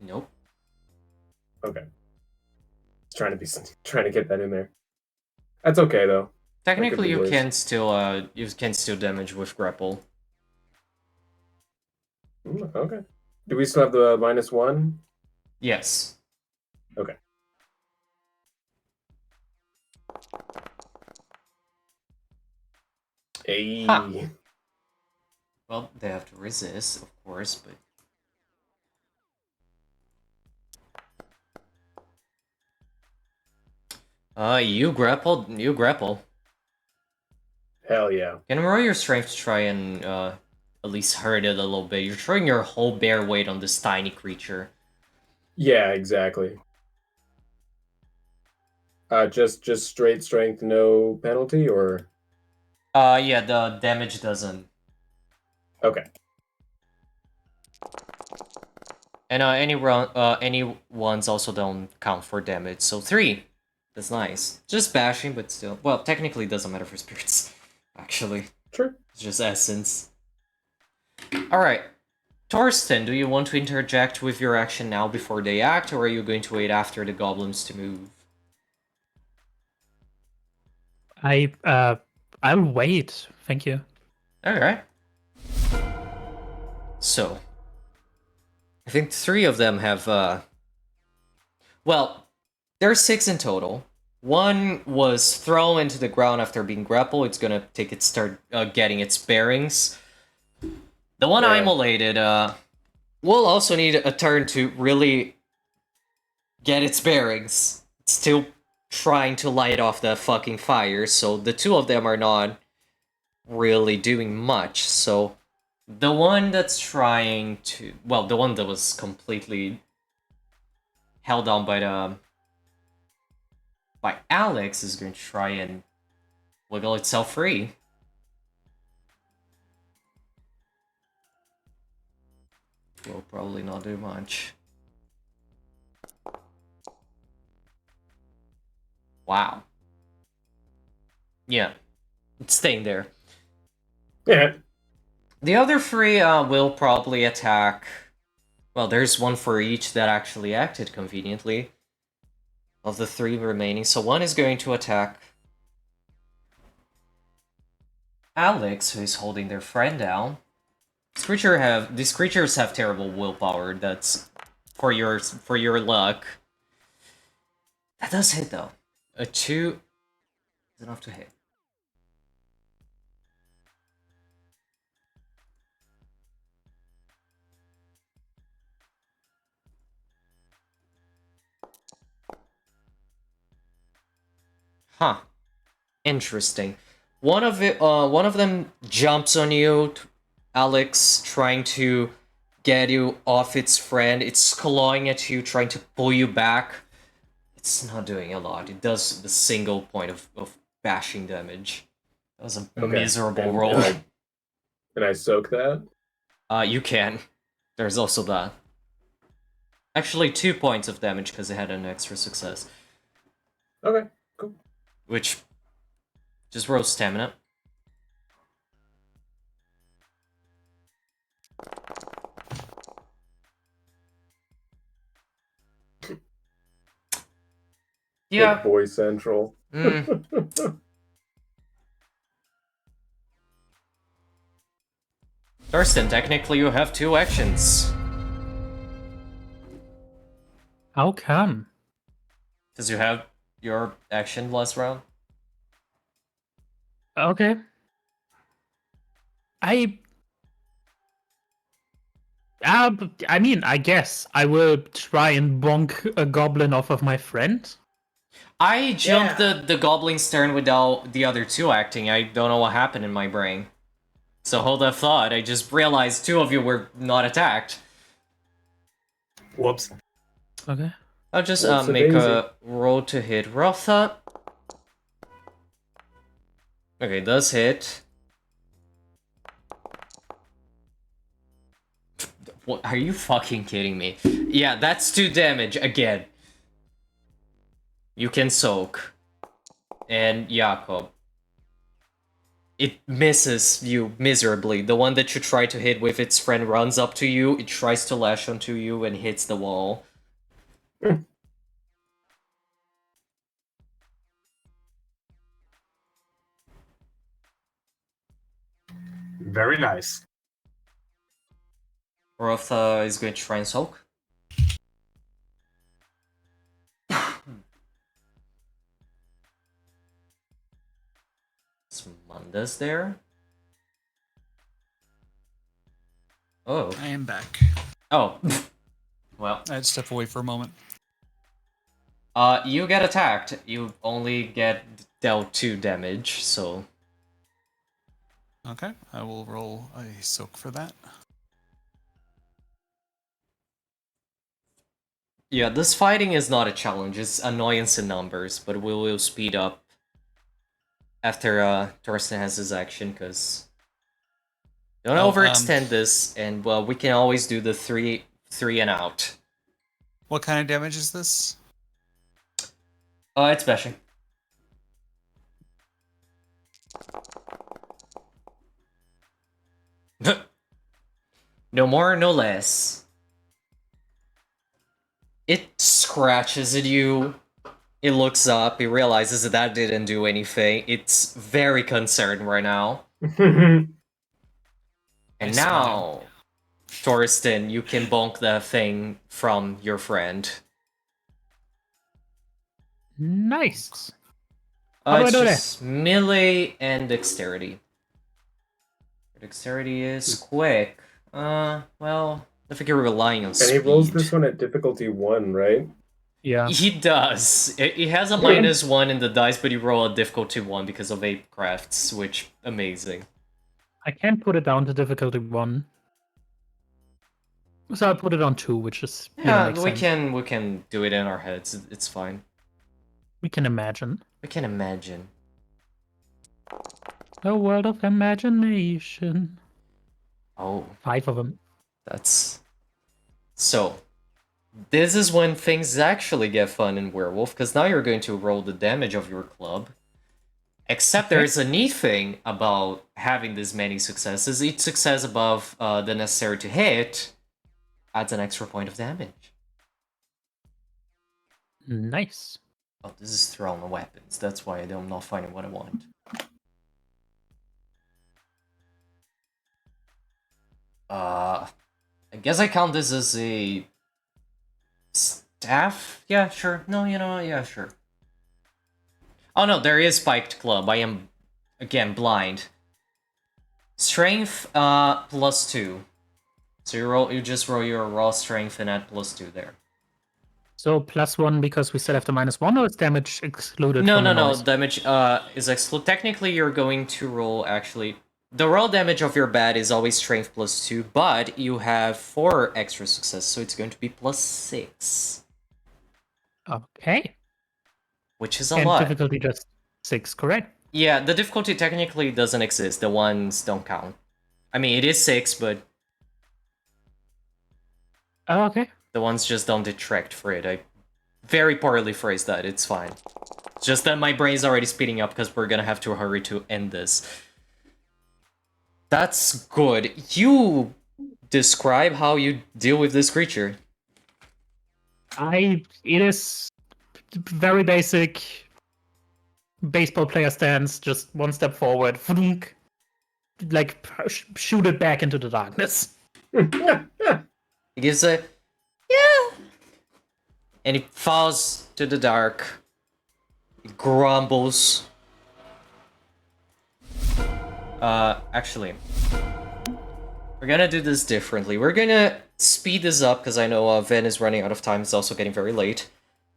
Nope. Okay. Trying to get that in there. That's okay though. That could Technically, be you worse. can still damage with grapple. Okay. Do we still have the -1? Yes. Okay. Hey. Ha. Well, they have to resist, of course, but you grapple. You grapple. Hell yeah. Can roll your strength to try and at least hurt it a little bit. You're throwing your whole bear weight on this tiny creature. Yeah, exactly. Just straight strength, no penalty, or Yeah, the damage doesn't. okay. And any ones also don't count for damage. So 3. That's nice. Just bashing, but still. Well, technically it doesn't matter for spirits. Actually, Sure. it's just essence. All right, Torsten, do you want to interject with your action now before they act, or are you going to wait after the goblins to move? I'll wait. Thank you. All right. So, I think 3 of them have. Well, there's 6 in total. One was thrown into the ground after being grappled. It's gonna take its start getting its bearings. The one Yeah. immolated will also need a turn to really get its bearings. It's still trying to light off the fucking fire, so the 2 of them are not really doing much. So the one that's trying to, well, the one that was completely held down by Alex is going to try and wiggle itself free. Will probably not do much. Wow. Yeah, it's staying there. Yeah. The other 3 will probably attack. Well, there's one for each that actually acted conveniently. Of the 3 remaining, so one is going to attack Alex, who is holding their friend down. These creatures have terrible willpower. That's for your luck. That does hit though. A 2 is enough to hit. Huh. Interesting. One of them jumps on you, Alex, trying to get you off its friend. It's clawing at you, trying to pull you back. It's not doing a lot. It does the single point of bashing damage. That was a Okay. miserable roll. And I soak that. You can. There's also that. Actually, 2 points of damage because it had an extra success. Okay. Cool. Which Just roll stamina. Yeah. Big boy central. Thurston, technically you have 2 actions. How come? Because you have your action last round. Okay. I mean, I guess I will try and bonk a goblin off of my friend. I jumped the goblin's turn without the other 2 acting. I don't know what happened in my brain. So hold that thought. I just realized 2 of you were not attacked. Whoops. Okay. I'll just Whoops-a make daisy. a roll to hit Rotha. Okay, does hit. What, are you fucking kidding me? Yeah, that's 2 damage again. You can soak. And Jakob. It misses you miserably. The one that you try to hit with its friend runs up to you, it tries to lash onto you and hits the wall. Very nice. Rotha is going to try and soak. Is Munda's there? Oh. I am back. Oh. Well. I had to step away for a moment. You get attacked. You only get dealt 2 damage, so... Okay, I will roll a soak for that. Yeah, this fighting is not a challenge, it's annoyance in numbers, but we will speed up after Thorsten has his action, because... Don't overextend this, and well, we can always do the 3 and out. What kind of damage is this? It's bashing. No more, no less. It scratches at you. It looks up. It realizes that that didn't do anything. It's very concerned right now. And I now, Thorsten, you can bonk that thing from your friend. Nice. How do I It's do that? just melee and dexterity. Dexterity is quick. Well, I think you're relying on And speed. he rolls this one at difficulty 1, right? Yeah. He does. He has a -1 in the dice, but he rolled a difficulty 1 because of ape crafts, which amazing. I can't put it down to difficulty 1. So I'll put it on 2, which is Yeah, makes we sense. can do it in our heads. It's fine. We can imagine. We can imagine. A world of imagination. Oh, 5 of them. that's so. This is when things actually get fun in Werewolf, because now you're going to roll the damage of your club. Except there is a neat thing about having this many successes. Each success above the necessary to hit adds an extra point of damage. Nice. Oh, this is thrown weapons. That's why I'm not finding what I want. I guess I count this as a staff? Yeah, sure. No, you know what? Yeah, sure. Oh no, there is spiked club. I am, again, blind. Strength, +2. So you just roll your raw strength and add +2 there. So +1 because we still have the -1, or is damage excluded? No, from no, the no. noise? Damage is excluded. Technically, you're going to roll, actually... The raw damage of your bat is always strength +2, but you have 4 extra success, so it's going to be +6. Okay. Which is a And lot. difficulty just 6, correct? Yeah, the difficulty technically doesn't exist. The ones don't count. I mean, it is 6, but Okay. the ones just don't detract for it. I very poorly phrased that. It's fine. It's just that my brain's already speeding up because we're gonna have to hurry to end this. That's good. You describe how you deal with this creature. It is very basic baseball player stance, just one step forward, like shoot it back into the darkness. He gives a yeah, and he falls to the dark. He grumbles. Actually, we're gonna do this differently. We're gonna speed this up because I know Ven is running out of time. It's also getting very late.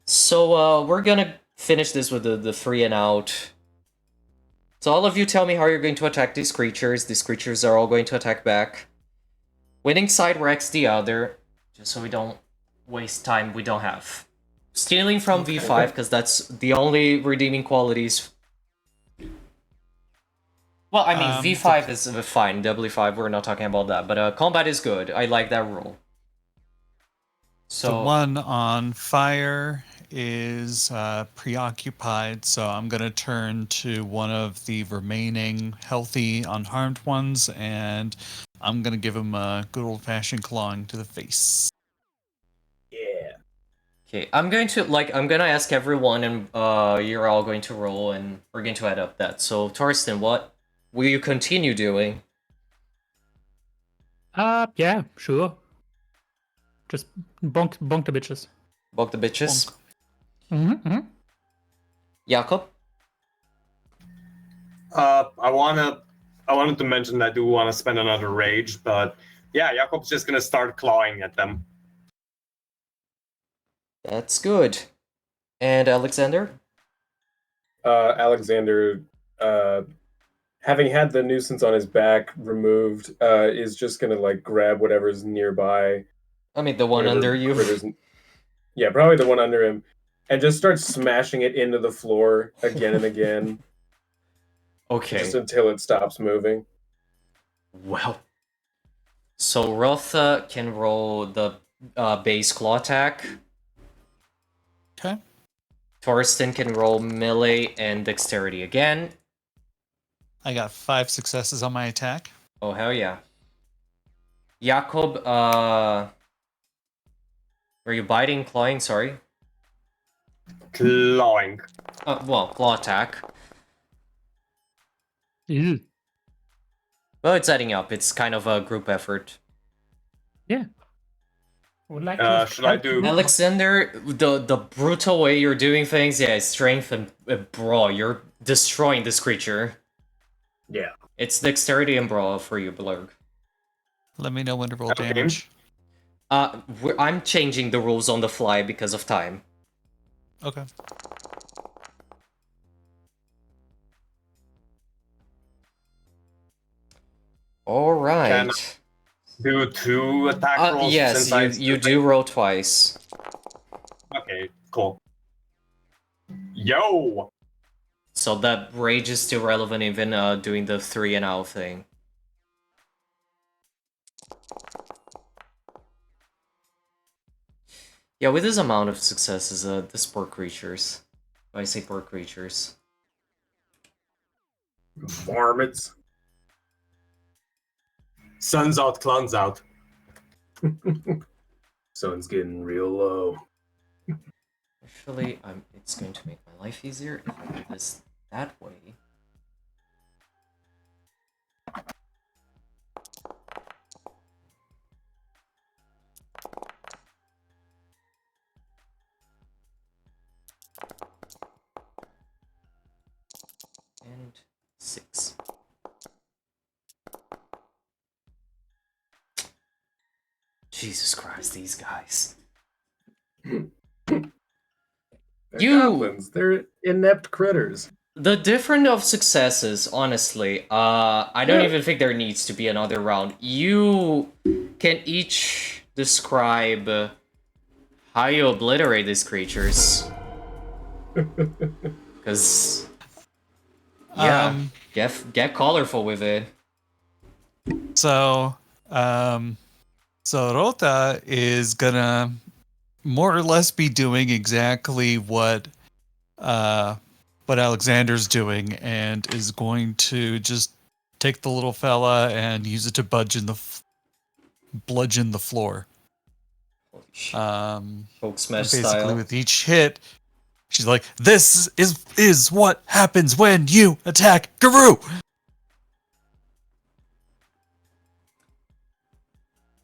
So we're gonna finish this with the 3 and out. So all of you tell me how you're going to attack these creatures. These creatures are all going to attack back. Winning side wrecks the other, just so we don't waste time we don't have. Stealing from V5, because that's the only redeeming qualities. Well, I mean, V5 is fine, W5, we're not talking about that, but combat is good. I like that rule. So one on fire is preoccupied, so I'm going to turn to one of the remaining healthy, unharmed ones, and I'm going to give him a good old-fashioned clawing to the face. Yeah. Okay, I'm gonna ask everyone, and you're all going to roll, and we're going to add up that. So, Torsten, what will you continue doing? Yeah, sure. Just bonk the bitches. Bonk the bitches? Mm-hmm. Jakob? I wanted to mention that I do want to spend another rage, but yeah, Jakob's just gonna start clawing at them. That's good. And Alexander? Alexander, having had the nuisance on his back removed, is just gonna like grab whatever's nearby. I mean, the one under you. Yeah, probably the one under him, and just start smashing it into the floor again and again. Okay. Just until it stops moving. Well. So Rotha can roll the base claw attack. Okay. Torsten can roll melee and dexterity again. I got 5 successes on my attack. Oh, hell yeah. Jakob, were you biting, clawing? Sorry. Clawing. Well, claw attack. Ew. Well, it's adding up. It's kind of a group effort. Yeah. Would like to Should I do- Alexander, the brutal way you're doing things, yeah, strength and brawl. You're destroying this creature. Yeah. It's dexterity and brawl for you, Blurg. Let me know when to roll Okay. damage. I'm changing the rules on the fly because of time. Okay. All right. Do 2 attack rolls? Yes, since you do roll twice. Okay, cool. Yo! So that rage is still relevant even doing the 3 and out thing. Yeah, with this amount of successes, these poor creatures. I say poor creatures. Varmints. Sun's out, clown's out. Sun's getting real low. Actually, it's going to make my life easier if I do this that way. And 6. Jesus Christ, these guys. They're You- goblins. They're inept critters. The difference of successes, honestly, I don't Yeah. even think there needs to be another round. You can each describe how you obliterate these creatures. Because, yeah, get colorful with it. So Rota is gonna more or less be doing exactly what Alexander's doing, and is going to just take the little fella and use it to bludgeon the floor. Holy shit. Hulk smash Basically, style. with each hit, she's like, "This is what happens when you attack Garou."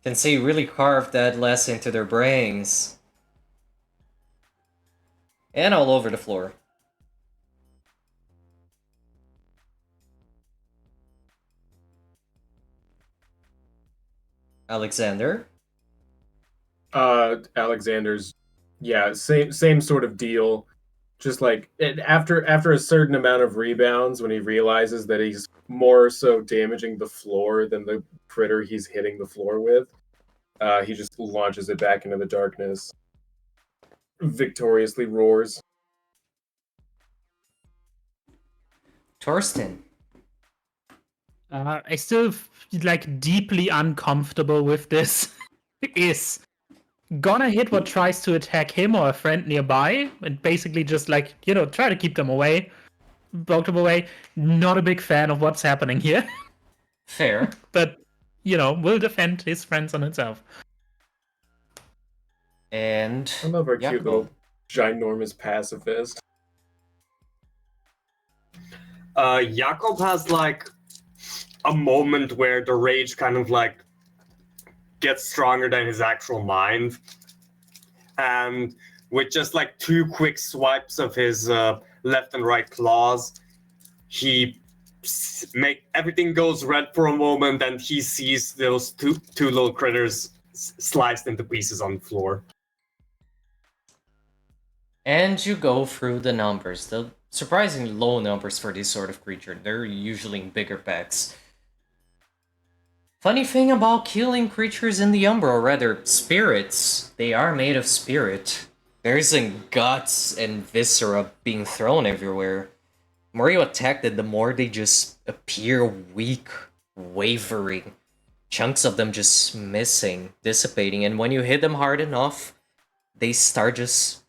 Can say you really carved that lesson into their brains. And all over the floor. Alexander? Alexander's, yeah, same sort of deal. Just like after a certain amount of rebounds, when he realizes that he's more so damaging the floor than the critter he's hitting the floor with, he just launches it back into the darkness, victoriously roars. Torsten. I still like deeply uncomfortable with this. Is gonna hit what tries to attack him or a friend nearby, and basically just like, try to keep them away, block them away. Not a big fan of what's happening here. Fair. But, will defend his friends on himself. And I love our cute Jacobo. little ginormous pacifist. Jakob has like a moment where the rage kind of like gets stronger than his actual mind, and with just like 2 quick swipes of his left and right claws, he everything goes red for a moment, and he sees those two little critters sliced into pieces on the floor. And you go through the numbers. The surprisingly low numbers for this sort of creature. They're usually in bigger packs. Funny thing about killing creatures in the Umbra, or rather spirits, they are made of spirit. There isn't guts and viscera being thrown everywhere. The more you attack them, the more they just appear weak, wavering. Chunks of them just missing, dissipating, and when you hit them hard enough, they start just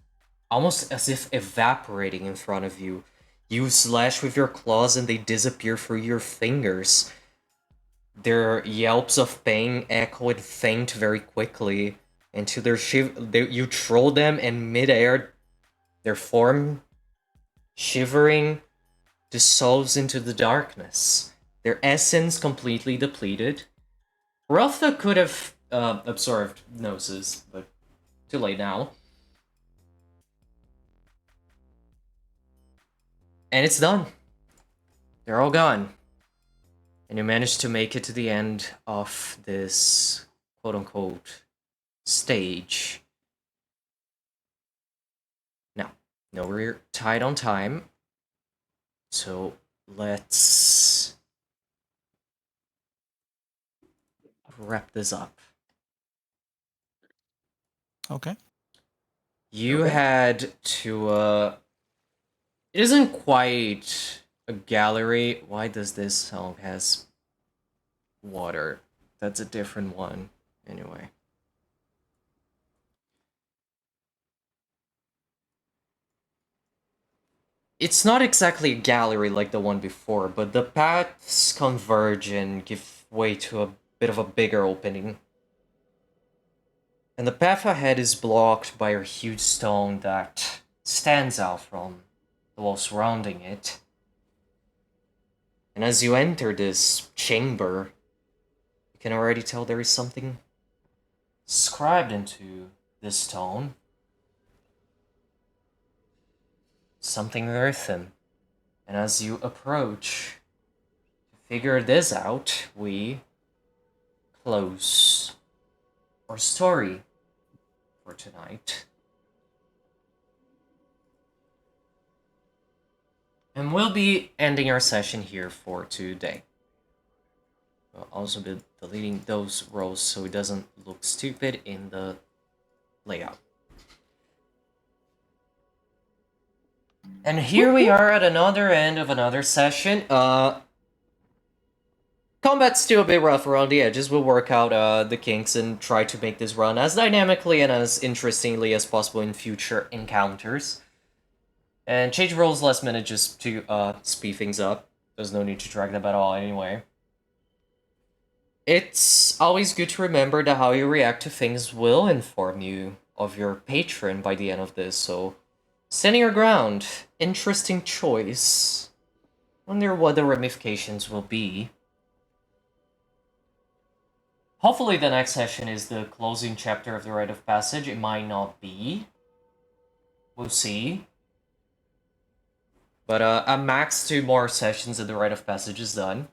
almost as if evaporating in front of you. You slash with your claws and they disappear through your fingers. Their yelps of pain echo and faint very quickly into their you throw them in midair. Their form, shivering, dissolves into the darkness. Their essence completely depleted. Rotha could have absorbed Gnosis, but too late now. And it's done. They're all gone. And you managed to make it to the end of this quote-unquote stage. Now, know we're tight on time, so let's wrap this up. Okay. You Okay. had to, it isn't quite a gallery. Why does this song has water? That's a different one. Anyway. It's not exactly a gallery like the one before, but the paths converge and give way to a bit of a bigger opening. And the path ahead is blocked by a huge stone that stands out from the wall surrounding it. And as you enter this chamber, you can already tell there is something scribed into this stone. Something earthen. And as you approach to figure this out, we close our story for tonight. And we'll be ending our session here for today. We'll also be deleting those rows so it doesn't look stupid in the layout. And here we are at another end of another session. combat's still a bit rough around the edges. We'll work out the kinks and try to make this run as dynamically and as interestingly as possible in future encounters. And change rolls last minute just to speed things up. There's no need to drag them at all anyway. It's always good to remember that how you react to things will inform you of your patron by the end of this, so standing your ground. Interesting choice. Wonder what the ramifications will be. Hopefully the next session is the closing chapter of the Rite of Passage. It might not be. We'll see. But at max 2 more sessions and the Rite of Passage is done.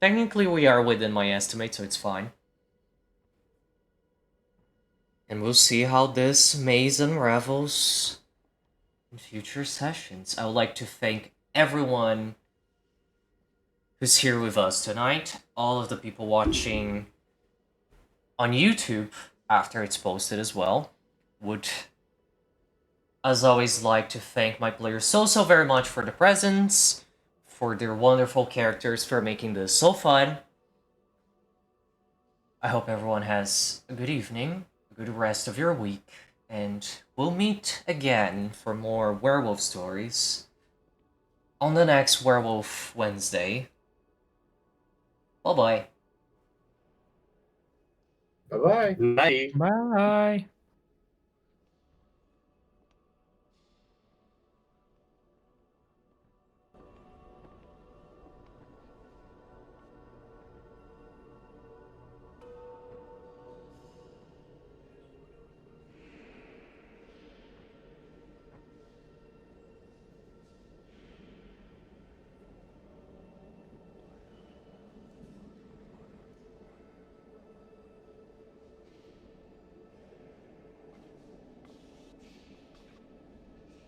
Technically we are within my estimate, so it's fine. And we'll see how this maze unravels in future sessions. I would like to thank everyone who's here with us tonight. All of the people watching on YouTube after it's posted as well. Would, as always, like to thank my players so very much for the presence, for their wonderful characters, for making this so fun. I hope everyone has a good evening, a good rest of your week, and we'll meet again for more werewolf stories on the next Werewolf Wednesday. Bye-bye. Bye-bye. Night. Bye.